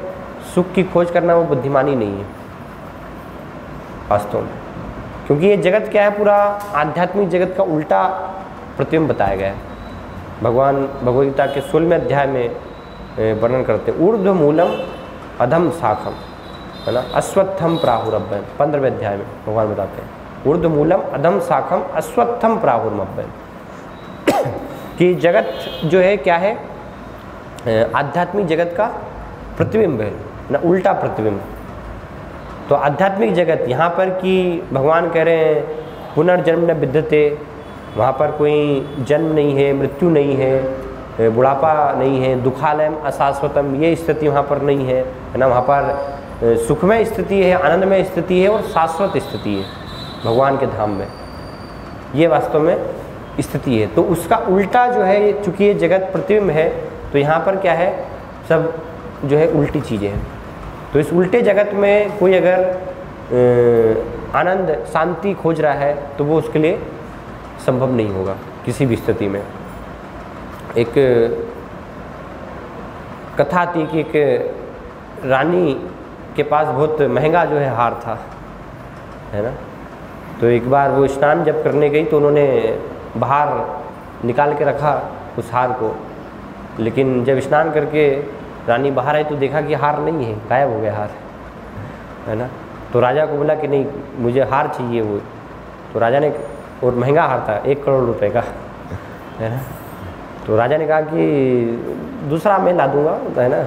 सुख की खोज करना वो बुद्धिमानी नहीं है वास्तव में, क्योंकि ये जगत क्या है, पूरा आध्यात्मिक जगत का उल्टा प्रतिबिंब बताया गया है। भगवान भगवद गीता के 16वें अध्याय में वर्णन करते हैं, ऊर्ध्व मूलम अधम शाखम, है ना, अश्वत्थम प्राहुरभ्यम। 15वें अध्याय में भगवान बताते हैं, ऊर्ध्व मूलम अधम शाखम अश्वत्थम प्राहुरभ्यम, कि जगत जो है क्या है, आध्यात्मिक जगत का प्रतिबिंब है ना, उल्टा प्रतिबिंब। तो आध्यात्मिक जगत यहाँ पर कि भगवान कह रहे हैं पुनर्जन्म न विद्यते, वहाँ पर कोई जन्म नहीं है, मृत्यु नहीं है, बुढ़ापा नहीं है, दुखालयम अशाश्वतम, ये स्थिति वहाँ पर नहीं है ना। वहाँ पर सुखमय स्थिति है, आनंदमय स्थिति है और शाश्वत स्थिति है भगवान के धाम में, ये वास्तव में स्थिति है। तो उसका उल्टा जो है, चूँकि ये जगत प्रतिबिंब है, तो यहाँ पर क्या है, सब जो है उल्टी चीज़ें हैं। तो इस उल्टे जगत में कोई अगर आनंद शांति खोज रहा है तो वो उसके लिए संभव नहीं होगा किसी भी स्थिति में। एक कथा आती कि एक रानी के पास बहुत महंगा जो है हार था, है ना। तो एक बार वो स्नान जब करने गई तो उन्होंने बाहर निकाल के रखा उस हार को, लेकिन जब स्नान करके रानी बाहर आई तो देखा कि हार नहीं है, गायब हो गया हार, है ना। तो राजा को बोला कि नहीं मुझे हार चाहिए वो। तो राजा ने, और महंगा हार था 1 करोड़ रुपए का, है ना। तो राजा ने कहा कि दूसरा मैं ला दूंगा, है ना,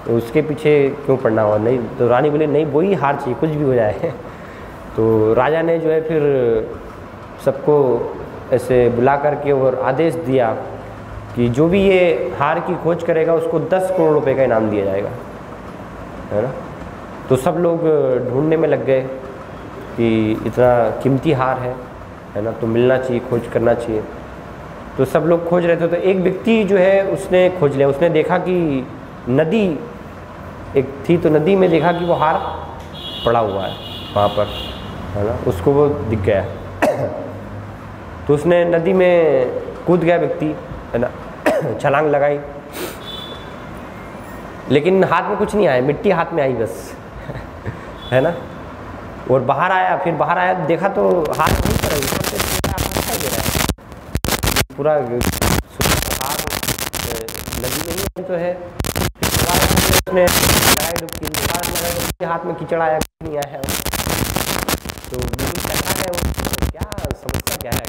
तो उसके पीछे क्यों पड़ना हुआ। नहीं, तो रानी बोली नहीं वही हार चाहिए, कुछ भी हो जाए। तो राजा ने जो है फिर सबको ऐसे बुला करके और आदेश दिया कि जो भी ये हार की खोज करेगा उसको 10 करोड़ रुपए का इनाम दिया जाएगा, है ना। तो सब लोग ढूंढने में लग गए कि इतना कीमती हार है ना, तो मिलना चाहिए, खोज करना चाहिए। तो सब लोग खोज रहे थे, तो एक व्यक्ति जो है उसने खोज लिया। उसने देखा कि नदी एक थी, तो नदी में देखा कि वो हार पड़ा हुआ है वहाँ पर, है ना, उसको वो दिख गया। तो उसने नदी में कूद गया व्यक्ति, है ना, छलांग लगाई, लेकिन हाथ में कुछ नहीं आया, मिट्टी हाथ में आई बस, है ना। और बाहर आया, फिर बाहर आया देखा तो हाथ नहीं पड़ा, ऊपर से दिखाई दे रहा है पूरा हाथ नदी में ही तो है। उसने लगाई डुबकी, हाथ में कीचड़ आया, नहीं आया। तो है वो क्या समस्या क्या है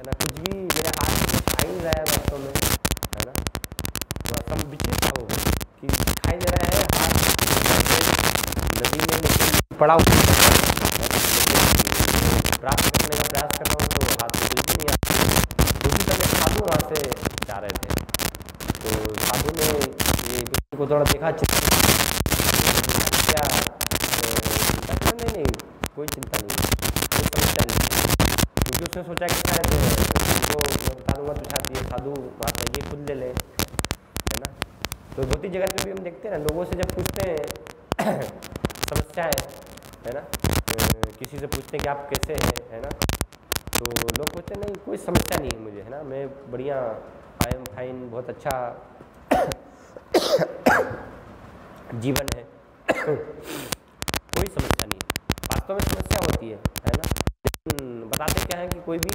ना, कुछ भी मेरे हाथ में कुछ आ ही नहीं रहा है वास्तव में, है ना। थोड़ा सा विचित्र हो कि दिखाई दे रहा है हाथ नदी में पड़ा हुआ, प्राप्त करने का प्रयास कर रहा हूँ तो हाथ में बिल्कुल नहीं आता। उसी तरह साधु वहाँ से जा रहे थे, तो साधु ने ये को थोड़ा देखा, क्या नहीं कोई चिंता नहीं, कोई समस्या नहीं, क्योंकि उसने सोचा कि शायद उसको बता दूंगा तो चाहती है साधु बात है ये खुद ले ले, है ना। तो धोती जगत में भी हम देखते हैं ना, लोगों से जब पूछते हैं समस्याएं, है ना, किसी से पूछते हैं कि आप कैसे हैं, है ना, तो लोग पूछते नहीं कोई समस्या नहीं है मुझे, है ना, मैं बढ़िया, आई एम फाइन, बहुत अच्छा जीवन है, कोई समस्या नहीं। वास्तव में समस्या होती है ना, लेकिन बताते क्या है कि कोई भी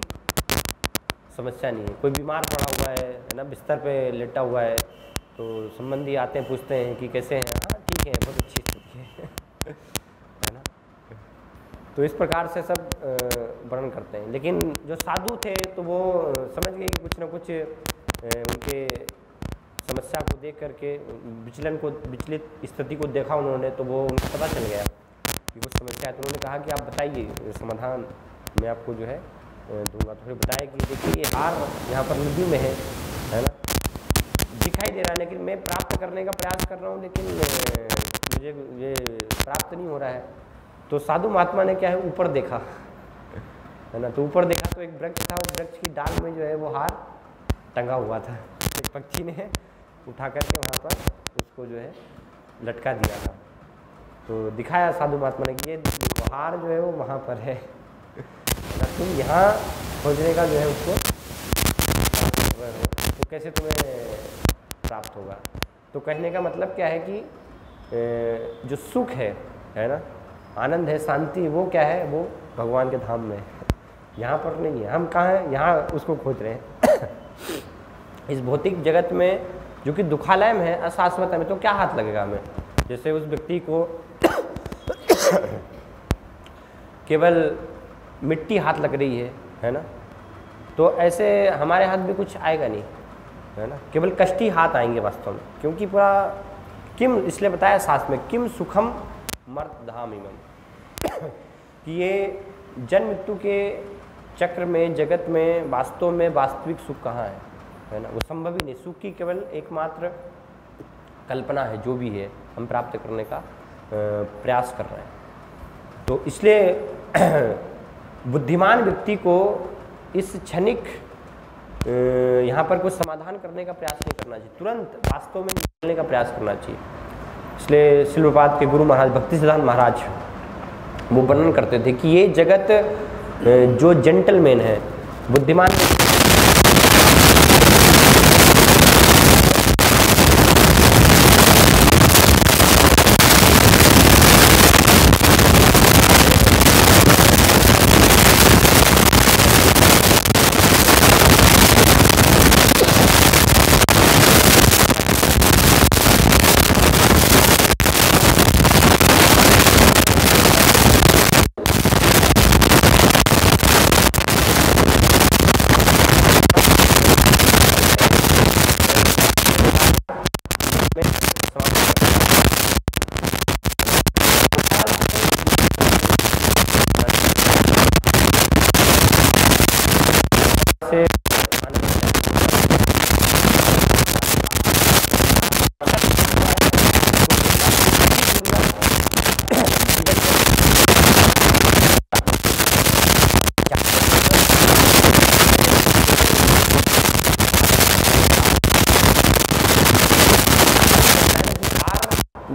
समस्या नहीं है। कोई बीमार पड़ा हुआ है ना, बिस्तर पे लेटा हुआ है, तो संबंधी आते हैं पूछते हैं कि कैसे हैं, हाँ ठीक है, बहुत अच्छी स्थिति है ना। तो इस प्रकार से सब वर्णन करते हैं। लेकिन जो साधु थे तो वो समझ गए कि कुछ ना कुछ उनके समस्या को देख करके विचलित स्थिति को देखा उन्होंने, तो वो उनको पता चल गया कि कुछ समस्या है। तो उन्होंने कहा कि आप बताइए, समाधान मैं आपको जो है दूंगा। तो फिर बताया कि देखिए ये हार यहाँ पर नदी में है ना, दिखाई दे रहा है, लेकिन मैं प्राप्त करने का प्रयास कर रहा हूँ, लेकिन मुझे ये प्राप्त नहीं हो रहा है। तो साधु महात्मा ने क्या है, ऊपर देखा है ना, तो ऊपर देखा तो एक वृक्ष था, उस वृक्ष की डाल में जो है वो हार टंगा हुआ था। एक पक्षी ने उठा करके वहाँ पर उसको जो है लटका दिया था। तो दिखाया साधु महात्मा ने कि ये देखो हार जो है वो वहाँ पर है, तुम यहाँ खोजने का जो है उसको तो कैसे तुम्हें प्राप्त होगा। तो कहने का मतलब क्या है कि जो सुख है ना, आनंद है, शांति, वो क्या है, वो भगवान के धाम में है, यहाँ पर नहीं है। हम कहाँ हैं, यहाँ उसको खोज रहे हैं। इस भौतिक जगत में जो कि दुखालय में है, अशाश्वत में, तो क्या हाथ लगेगा हमें। जैसे उस व्यक्ति को केवल मिट्टी हाथ लग रही है ना, तो ऐसे हमारे हाथ भी कुछ आएगा नहीं, है ना, केवल कष्ट ही हाथ आएंगे वास्तव में। क्योंकि पूरा किम, इसलिए बताया शास्त्र में, किम सुखम मर्त धाम इमम, कि ये जन्म मृत्यु के चक्र में, जगत में वास्तव में वास्तविक सुख कहाँ है ना, वो संभव ही नहीं। सुख की केवल एकमात्र कल्पना है, जो भी है हम प्राप्त करने का प्रयास कर रहे हैं। तो इसलिए बुद्धिमान व्यक्ति को इस क्षणिक यहाँ पर कुछ समाधान करने का प्रयास नहीं करना चाहिए, तुरंत वास्तव में निकलने का प्रयास करना चाहिए। इसलिए श्रील प्रभुपाद के गुरु महाराज भक्ति सिद्धांत महाराज वो वर्णन करते थे कि ये जगत जो जेंटलमैन है, बुद्धिमान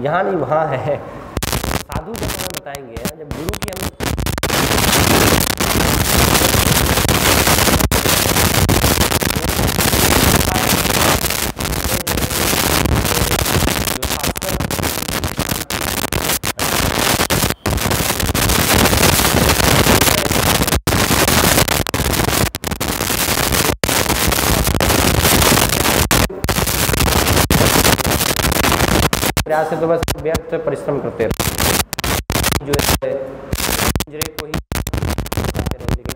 यहाँ नहीं वहाँ है। साधु जब हमें बताएंगे, जब गुरु की हम प्रयास है, तो बस व्यर्थ परिश्रम करते रहे, जो है पिंजरे को ही करते रहे, लेकिन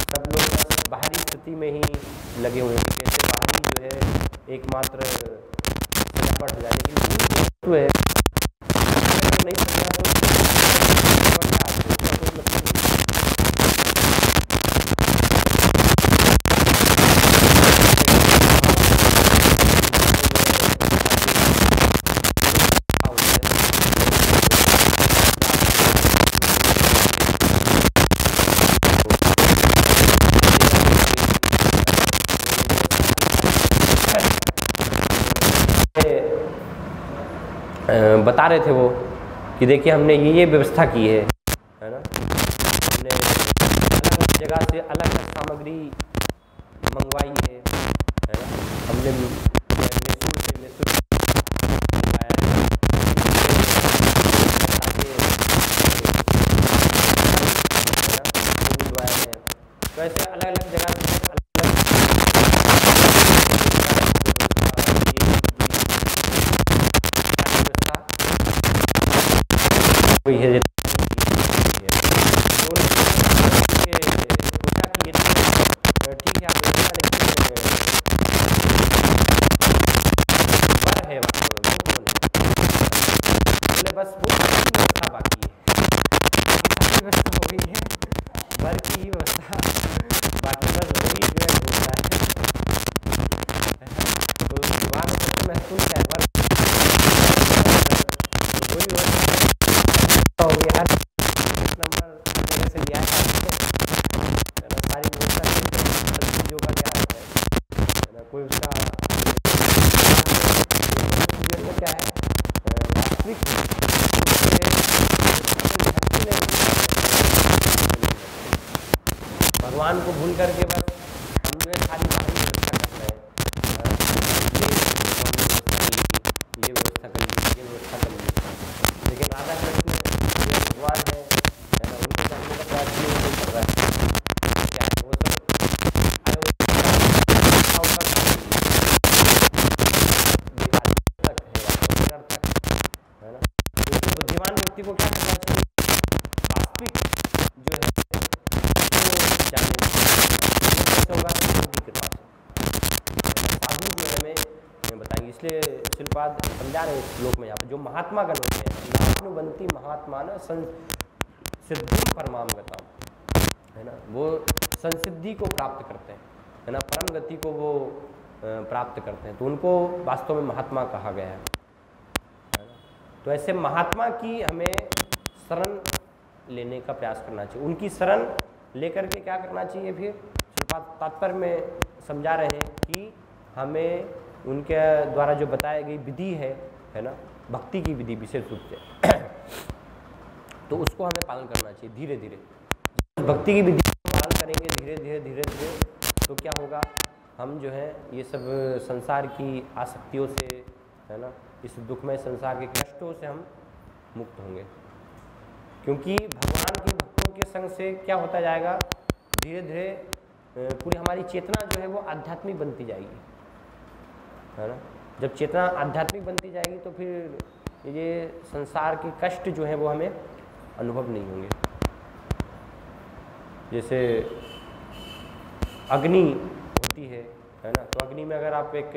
सब लोग बाहरी स्थिति में ही लगे हुए हैं, कैसे बाहरी जो है एकमात्र बढ़ जाए, लेकिन वस्तु है नहीं समझा तो बता रहे थे वो कि देखिए हमने ये व्यवस्था की है ना, हमने अलग जगह से अलग अलग सामग्री मंगवाई है ना, हमने मैसूर से मैसूर तो ऐसे अलग अलग जगह से कोई है ठीक है आप पर है बोले बस वो व्यवस्था बाकी है, व्यवस्था हो गई है, वर की ही व्यवस्था बाकी बस वही जो है होता है। तो भगवान सबसे महत्वपूर्ण है वर, तो वही हो गया नंबर वगैरह से लिया है सारी व्यवस्था चीज़ों का क्या है ना, कोई उसका क्या है वास्तविक भगवान को भूल करके बस हम जो है सारी बाहरी व्यवस्था करते हैं, ये व्यवस्था कर ली, ये व्यवस्था कर ली, लेकिन राधा कृष्ण भगवान है ना, उनके जानने का प्रयास नहीं कर रहा है, क्या है वो सब है ना। तो बुद्धिमान व्यक्ति को क्या करना चाहिए, वास्तविक जो है जानने होगा उनकी कृपा से साधु जो हमें बताएंगे। इसलिए शिलपाद समझा रहे इस श्लोक में यहाँ पर जो महात्मा गण होते हैं, नाप्नुवन्ति महात्मान सिद्धिं परमां गताम्, है ना, वो संसिद्धि को प्राप्त करते हैं, है ना, परम गति को वो प्राप्त करते हैं, तो उनको वास्तव में महात्मा कहा गया है। तो ऐसे महात्मा की हमें शरण लेने का प्रयास करना चाहिए, उनकी शरण लेकर के क्या करना चाहिए। फिर तात्पर्य में समझा रहे हैं कि हमें उनके द्वारा जो बताई गई विधि है ना, भक्ति की विधि विशेष रूप से तो उसको हमें पालन करना चाहिए धीरे धीरे। भक्ति की विधि को पालन करेंगे धीरे धीरे धीरे धीरे तो क्या होगा, हम जो है ये सब संसार की आसक्तियों से, है ना, इस दुखमय संसार के कष्टों से हम मुक्त होंगे, क्योंकि भगवान के भक्तों के संग से क्या होता जाएगा, धीरे धीरे पूरी हमारी चेतना जो है वो आध्यात्मिक बनती जाएगी, है ना। जब चेतना आध्यात्मिक बनती जाएगी तो फिर ये संसार के कष्ट जो है वो हमें अनुभव नहीं होंगे। जैसे अग्नि होती है ना, तो अग्नि में अगर आप एक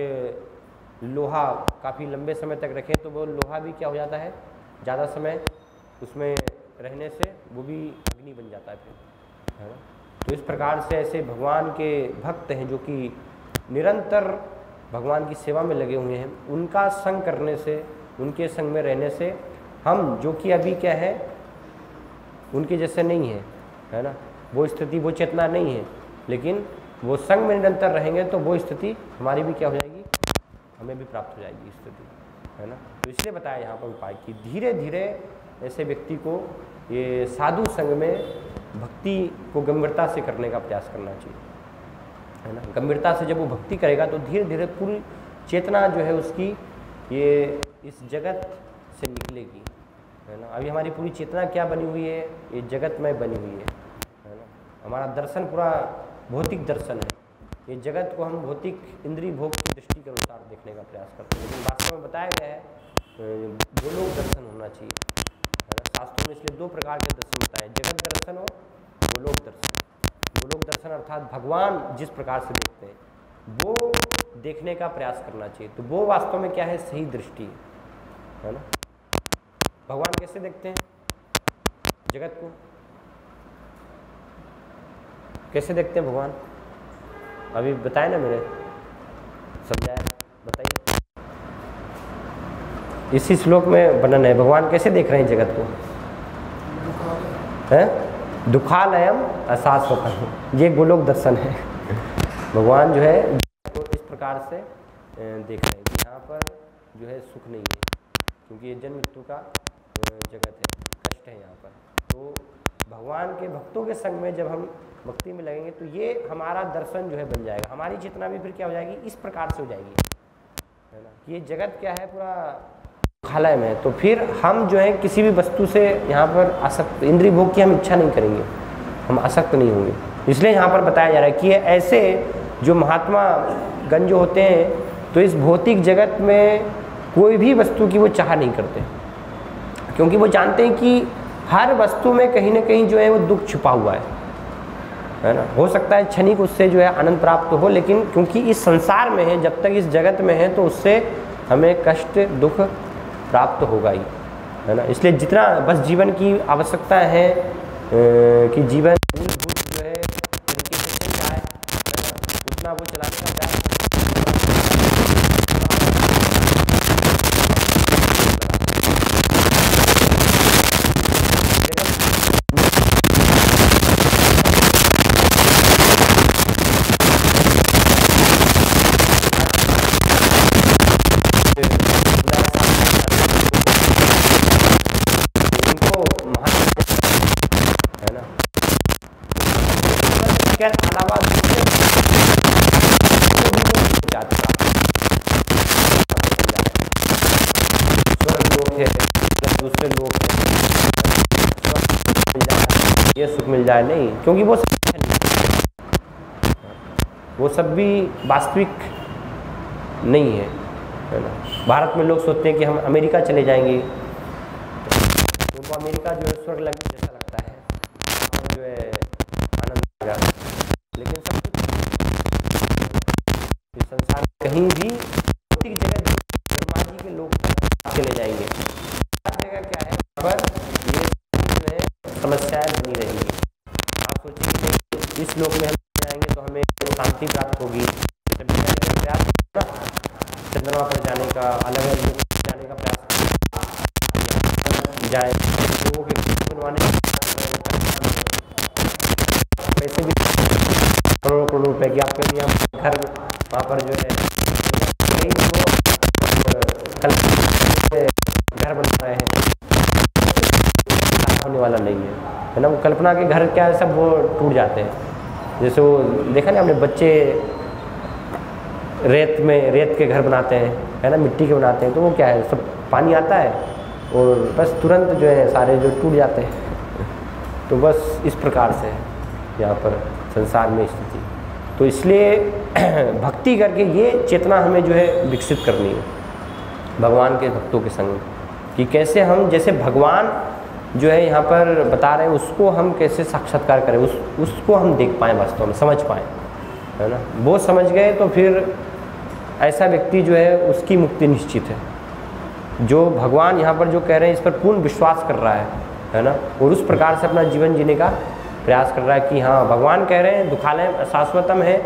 लोहा काफ़ी लंबे समय तक रखें तो वो लोहा भी क्या हो जाता है, ज़्यादा समय उसमें रहने से वो भी अग्नि बन जाता है फिर, है ना। तो इस प्रकार से ऐसे भगवान के भक्त हैं जो कि निरंतर भगवान की सेवा में लगे हुए हैं, उनका संग करने से, उनके संग में रहने से हम जो कि अभी क्या है उनके जैसे नहीं है ना, वो स्थिति वो चेतना नहीं है, लेकिन वो संग में निरंतर रहेंगे तो वो स्थिति हमारी भी क्या हो जाएगी, हमें भी प्राप्त हो जाएगी स्थिति, है ना। तो इसलिए बताया यहाँ पर उपाय कि धीरे धीरे ऐसे व्यक्ति को ये साधु संग में भक्ति को गंभीरता से करने का प्रयास करना चाहिए, है ना। गंभीरता से जब वो भक्ति करेगा तो धीरे धीरे पूरी चेतना जो है उसकी ये इस जगत से निकलेगी, है ना। अभी हमारी पूरी चेतना क्या बनी हुई है, ये जगतमय बनी हुई है ना। हमारा दर्शन पूरा भौतिक दर्शन है, ये जगत को हम भौतिक इंद्रिय भोग की दृष्टि के अनुसार देखने का प्रयास करते हैं, लेकिन वास्तव में बताया गया है गोलोक दर्शन होना चाहिए, है ना। शास्त्रों में इसलिए दो प्रकार के दर्शन बताए, जगत दर्शन और गोलोक दर्शन। गोलोक दर्शन अर्थात भगवान जिस प्रकार से देखते हैं वो देखने का प्रयास करना चाहिए, तो वो वास्तव में क्या है, सही दृष्टि है ना। भगवान कैसे देखते हैं जगत को, कैसे देखते हैं भगवान, अभी बताए ना, मैंने समझाया, बताइए। इसी श्लोक में वर्णन है भगवान कैसे देख रहे हैं जगत को, है दुखालयम अशाश्वतम्, ये गोलोक दर्शन है। भगवान जो है तो इस प्रकार से देख रहे हैं कि यहाँ पर जो है सुख नहीं है, क्योंकि ये जन्म मृत्यु का जगत है, कष्ट है यहाँ पर। तो भगवान के भक्तों के संग में जब हम भक्ति में लगेंगे तो ये हमारा दर्शन जो है बन जाएगा, हमारी चेतना भी फिर क्या हो जाएगी, इस प्रकार से हो जाएगी, है ना। ये जगत क्या है, पूरा खालय में है, तो फिर हम जो है किसी भी वस्तु से यहाँ पर आसक्त, इंद्रिय भोग की हम इच्छा नहीं करेंगे, हम आसक्त नहीं होंगे। इसलिए यहाँ पर बताया जा रहा है कि ऐसे जो महात्मा गण जो होते हैं तो इस भौतिक जगत में कोई भी वस्तु की वो चाह नहीं करते, क्योंकि वो जानते हैं कि हर वस्तु में कहीं ना कहीं जो है वो दुख छिपा हुआ है ना। हो सकता है क्षणिक उससे जो है आनंद प्राप्त हो, लेकिन क्योंकि इस संसार में है, जब तक इस जगत में है, तो उससे हमें कष्ट दुख प्राप्त होगा ही, है ना। इसलिए जितना बस जीवन की आवश्यकता है कि जीवन मूलभूत जो है उतना वो चलाने का प्रयास अलावा दूसरे लोग ये सुख मिल जाए नहीं, क्योंकि वो सब भी वास्तविक नहीं है ना। भारत में लोग सोचते हैं कि हम अमेरिका चले जाएंगे, उनको अमेरिका जो है स्वर्ग जैसा लगता है, और जो है आनंद आएगा। लेकिन सब इस संसार में कहीं भी भौतिक जगह ब्रह्मा जी के लोग चले जाएंगे, हर जगह क्या है पर ये समस्याएं बनी रहेंगी। आप सोचिए इस लोक में हम जाएंगे तो हमें शांति प्राप्त होगी, प्रयास चंद्रमा पर जाने का, अलग अलग लोग जाने का प्रयास जाए, लोगों के बनवाने पैसे भी करोड़ों करोड़ रुपए की आपके लिए हम घर वहाँ पर जो है घर बन रहे हैं, होने वाला नहीं है ना। वो कल्पना के घर क्या है, सब वो टूट जाते हैं। जैसे वो देखा ना हमने, बच्चे रेत के घर बनाते हैं, है ना, मिट्टी के बनाते हैं, तो वो क्या है, सब पानी आता है और बस तुरंत जो है सारे जो टूट जाते हैं। तो बस इस प्रकार से यहाँ पर संसार में स्थिति। तो इसलिए भक्ति करके ये चेतना हमें जो है विकसित करनी है भगवान के भक्तों के संग, कि कैसे हम जैसे भगवान जो है यहाँ पर बता रहे हैं उसको हम कैसे साक्षात्कार करें, उसको हम देख पाएँ, वास्तव में समझ पाएँ, है ना। वो समझ गए तो फिर ऐसा व्यक्ति जो है उसकी मुक्ति निश्चित है। जो भगवान यहाँ पर जो कह रहे हैं इस पर पूर्ण विश्वास कर रहा है ना, और उस प्रकार से अपना जीवन जीने का प्रयास कर रहा है कि हाँ भगवान कह रहे हैं दुखालय शाश्वतम है,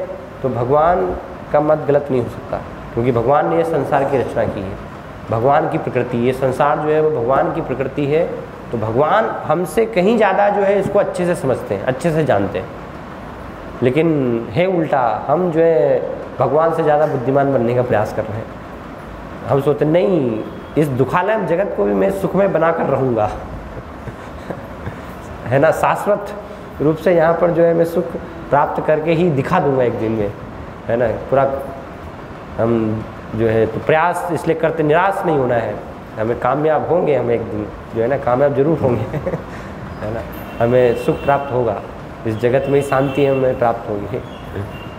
तो भगवान का मत गलत नहीं हो सकता, क्योंकि भगवान ने ये संसार की रचना की है, भगवान की प्रकृति, ये संसार जो है वो भगवान की प्रकृति है। तो भगवान हमसे कहीं ज़्यादा जो है इसको अच्छे से समझते हैं, अच्छे से जानते हैं। लेकिन है उल्टा, हम जो है भगवान से ज़्यादा बुद्धिमान बनने का प्रयास कर रहे हैं। हम सोचते नहीं, इस दुखालय जगत को भी मैं सुखमय बनाकर रहूँगा है ना, शाश्वत रूप से यहाँ पर जो है मैं सुख प्राप्त करके ही दिखा दूँगा एक दिन में, है ना। पूरा हम जो है तो प्रयास इसलिए करते, निराश नहीं होना है, हमें कामयाब होंगे, हम एक दिन जो है ना कामयाब जरूर होंगे है ना, हमें सुख प्राप्त होगा, इस जगत में ही शांति हमें प्राप्त होगी।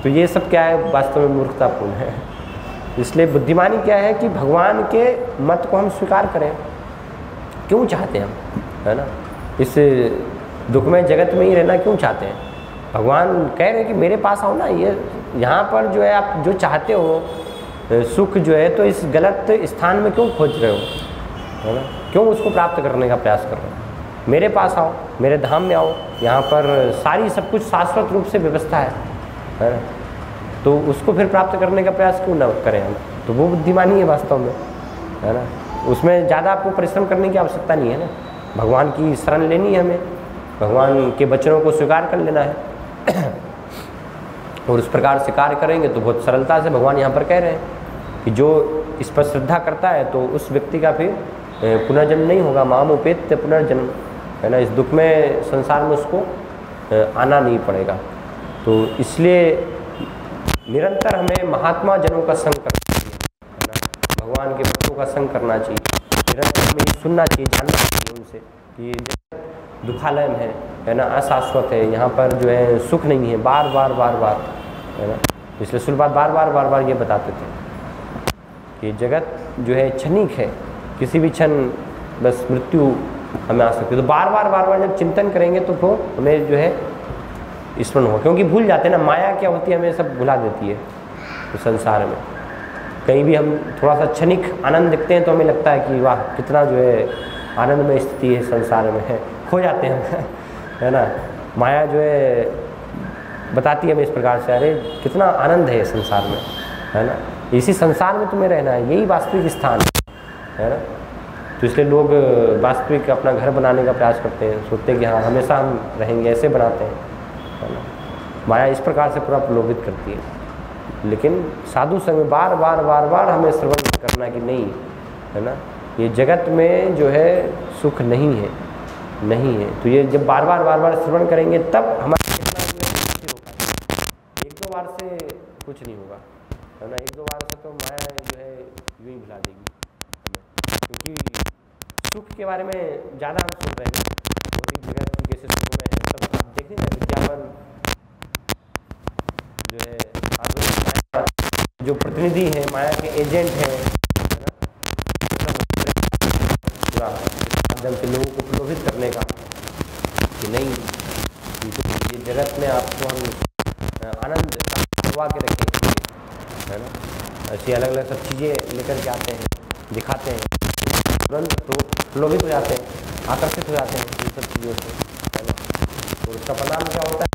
तो ये सब क्या है, वास्तव में मूर्खतापूर्ण है। इसलिए बुद्धिमानी क्या है कि भगवान के मत को हम स्वीकार करें, क्यों चाहते हैं हम, है ना, इस दुखमय जगत में ही रहना क्यों चाहते हैं। भगवान कह रहे हैं कि मेरे पास आओ ना, ये यहाँ पर जो है आप जो चाहते हो सुख जो है, तो इस गलत स्थान में क्यों खोज रहे हो, है ना, क्यों उसको प्राप्त करने का प्रयास कर रहे हो। मेरे पास आओ, मेरे धाम में आओ, यहाँ पर सारी सब कुछ शाश्वत रूप से व्यवस्था है ना, तो उसको फिर प्राप्त करने का प्रयास क्यों ना करें हम। तो वो बुद्धिमानी है वास्तव में, है ना। उसमें ज़्यादा आपको परिश्रम करने की आवश्यकता नहीं है ना, भगवान की शरण लेनी है हमें, भगवान के वचनों को स्वीकार कर लेना है और उस प्रकार से कार्य करेंगे तो बहुत सरलता से भगवान यहाँ पर कह रहे हैं कि जो इस पर श्रद्धा करता है तो उस व्यक्ति का फिर पुनर्जन्म नहीं होगा, माम उपेत्य पुनर्जन्म, है ना, इस दुख में संसार में उसको आना नहीं पड़ेगा। तो इसलिए निरंतर हमें महात्मा जनों का संग करना चाहिए, है ना, भगवान के भक्तों का संग करना चाहिए, निरंतर हमें ये सुनना चाहिए, जानना चाहिए उनसे कि ये दुखालय है ना, अशाश्वत है, यहाँ पर जो है सुख नहीं है, बार बार है ना। इसलिए सुलबात बार बार ये बताते थे कि जगत जो है क्षणिक है, किसी भी क्षण बस मृत्यु हमें आ सकती है। तो बार बार जब चिंतन करेंगे तो वो हमें जो है स्मरण हो, क्योंकि भूल जाते हैं ना, माया क्या होती है हमें सब भुला देती है। तो संसार में कहीं भी हम थोड़ा सा क्षणिक आनंद देखते हैं तो हमें लगता है कि वाह कितना जो है आनंद में स्थिति है संसार में है, खो जाते हैं हम है ना। माया जो है बताती है हमें इस प्रकार से, अरे कितना आनंद है संसार में, है ना, इसी संसार में तुम्हें रहना है, यही वास्तविक स्थान है ना। तो इसलिए लोग वास्तविक अपना घर बनाने का प्रयास करते हैं, सोचते हैं कि हाँ हमेशा हम रहेंगे, ऐसे बनाते हैं, है ना। माया इस प्रकार से पूरा प्रलोभित करती है। लेकिन साधु संग में बार बार हमें श्रवण करना कि नहीं, है ना, ये जगत में जो है सुख नहीं है, नहीं है। तो ये जब बार बार श्रवण करेंगे तब हमारा कितना जो है स्थिर होगा। एक दो बार से कुछ नहीं होगा, है ना, एक दो बार से तो माया जो है यूँ ही भुला देगी हमें, क्योंकि सुख के बारे में ज़्यादा हम सुन रहे हैं, भौतिक जगत की कैसे सुख में है सब आप देख लीजिए। विज्ञापन जो है आधुनिक जो प्रतिनिधि हैं, माया के एजेंट हैं, है ना, पूरा माध्यम से लोगों को प्रलोभित करने का कि नहीं ये जगत में आपको हम आनंद करवा के रखेंगे, है ना। ऐसी अलग अलग सब चीज़ें लेकर के आते हैं, दिखाते हैं, तुरंत तो प्रलोभित हो जाते हैं, आकर्षित हो जाते हैं इन सब चीज़ों से, है ना। तो उसका परिणाम क्या होता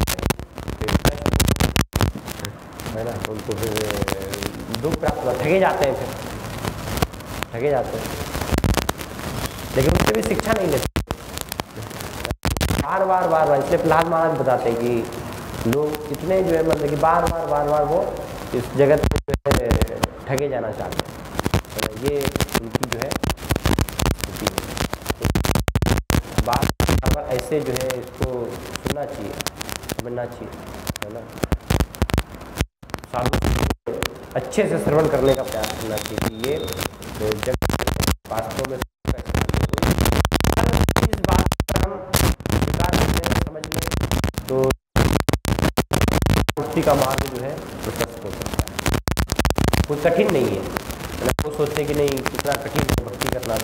है ना, उनको फिर दुख प्राप्त होता, ठगे जाते हैं, फिर ठगे जाते हैं, लेकिन उससे भी शिक्षा नहीं लेते। बार इसलिए प्रहलाद महाराज बताते हैं कि लोग इतने जो है मतलब कि बार बार वो इस जगत में जो है ठगे जाना चाहते हैं, ये उनकी जो है बार ऐसे जो है इसको सुनना चाहिए, समझना चाहिए, है ना। साधु अच्छे से श्रवण करने का प्रयास करना चाहिए कि ये जगत वास्तव में इस बात पर हम स्वीकार करते हैं, समझ लें तो मुक्ति का मार्ग जो है प्रशस्त हो सकता है। कोई कठिन नहीं है, वो सोचते हैं कि नहीं कितना कठिन है भक्ति करना,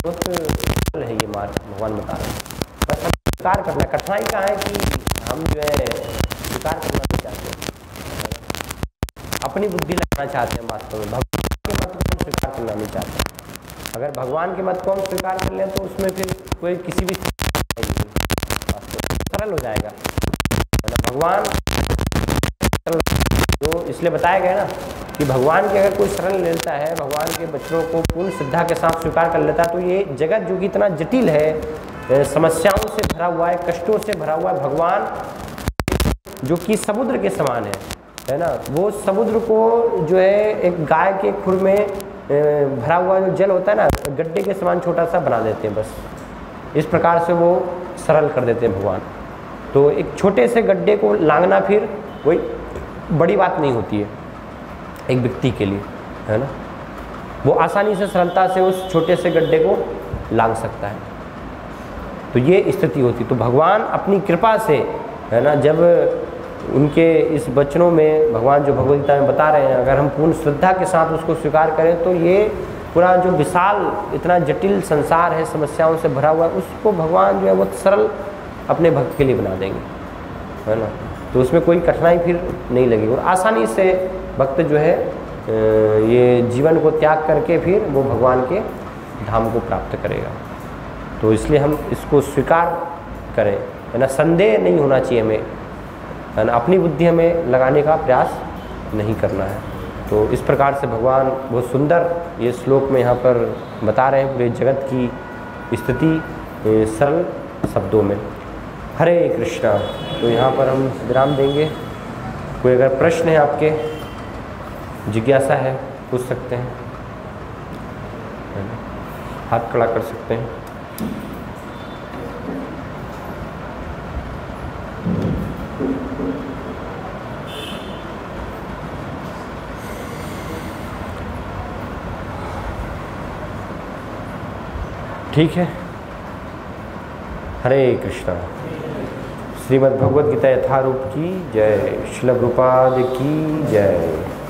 बहुत सरल है ये मार्ग, भगवान बता रहे हैं। बस हम स्वीकार करना, कठिनाई का है कि हम जो है स्वीकार करना नहीं चाहते, अपनी बुद्धि लगाना चाहते हैं। वास्तव में भगवान के मत को हम स्वीकार करना नहीं चाहते। अगर भगवान के मत को हम स्वीकार कर लें तो उसमें फिर कोई किसी भी सरल हो जाएगा, मतलब भगवान तो इसलिए बताया गया ना कि भगवान के अगर कोई शरण लेता है, भगवान के वचनों को पूर्ण श्रद्धा के साथ स्वीकार कर लेता है, तो ये जगत जो कि इतना जटिल है, समस्याओं से भरा हुआ है, कष्टों से भरा हुआ है, भगवान जो कि समुद्र के समान है ना, वो समुद्र को जो है एक गाय के खुर में भरा हुआ जो जल होता है ना, गड्ढे के समान छोटा सा बना देते हैं, बस इस प्रकार से वो सरल कर देते हैं भगवान। तो एक छोटे से गड्ढे को लांघना फिर कोई बड़ी बात नहीं होती है एक व्यक्ति के लिए, है ना, वो आसानी से सरलता से उस छोटे से गड्ढे को लांघ सकता है। तो ये स्थिति होती। तो भगवान अपनी कृपा से, है ना, जब उनके इस वचनों में भगवान जो भगवद गीता में बता रहे हैं, अगर हम पूर्ण श्रद्धा के साथ उसको स्वीकार करें तो ये पूरा जो विशाल इतना जटिल संसार है, समस्याओं से भरा हुआ है, उसको भगवान जो है वो सरल अपने भक्त के लिए बना देंगे, है ना। तो उसमें कोई कठिनाई फिर नहीं लगेगी और आसानी से भक्त जो है ये जीवन को त्याग करके फिर वो भगवान के धाम को प्राप्त करेगा। तो इसलिए हम इसको स्वीकार करें, है ना, संदेह नहीं होना चाहिए हमें, है ना, अपनी बुद्धि हमें लगाने का प्रयास नहीं करना है। तो इस प्रकार से भगवान बहुत सुंदर ये श्लोक में यहाँ पर बता रहे हैं पूरे जगत की स्थिति सरल शब्दों में। हरे कृष्णा। तो यहाँ पर हम विराम देंगे। कोई अगर प्रश्न है, आपके जिज्ञासा है, पूछ सकते हैं, हाथ खड़ा कर सकते हैं। ठीक है। हरे कृष्णा। श्रीमद् भगवद गीता यथारूप की जय। श्रील प्रभुपाद की जय।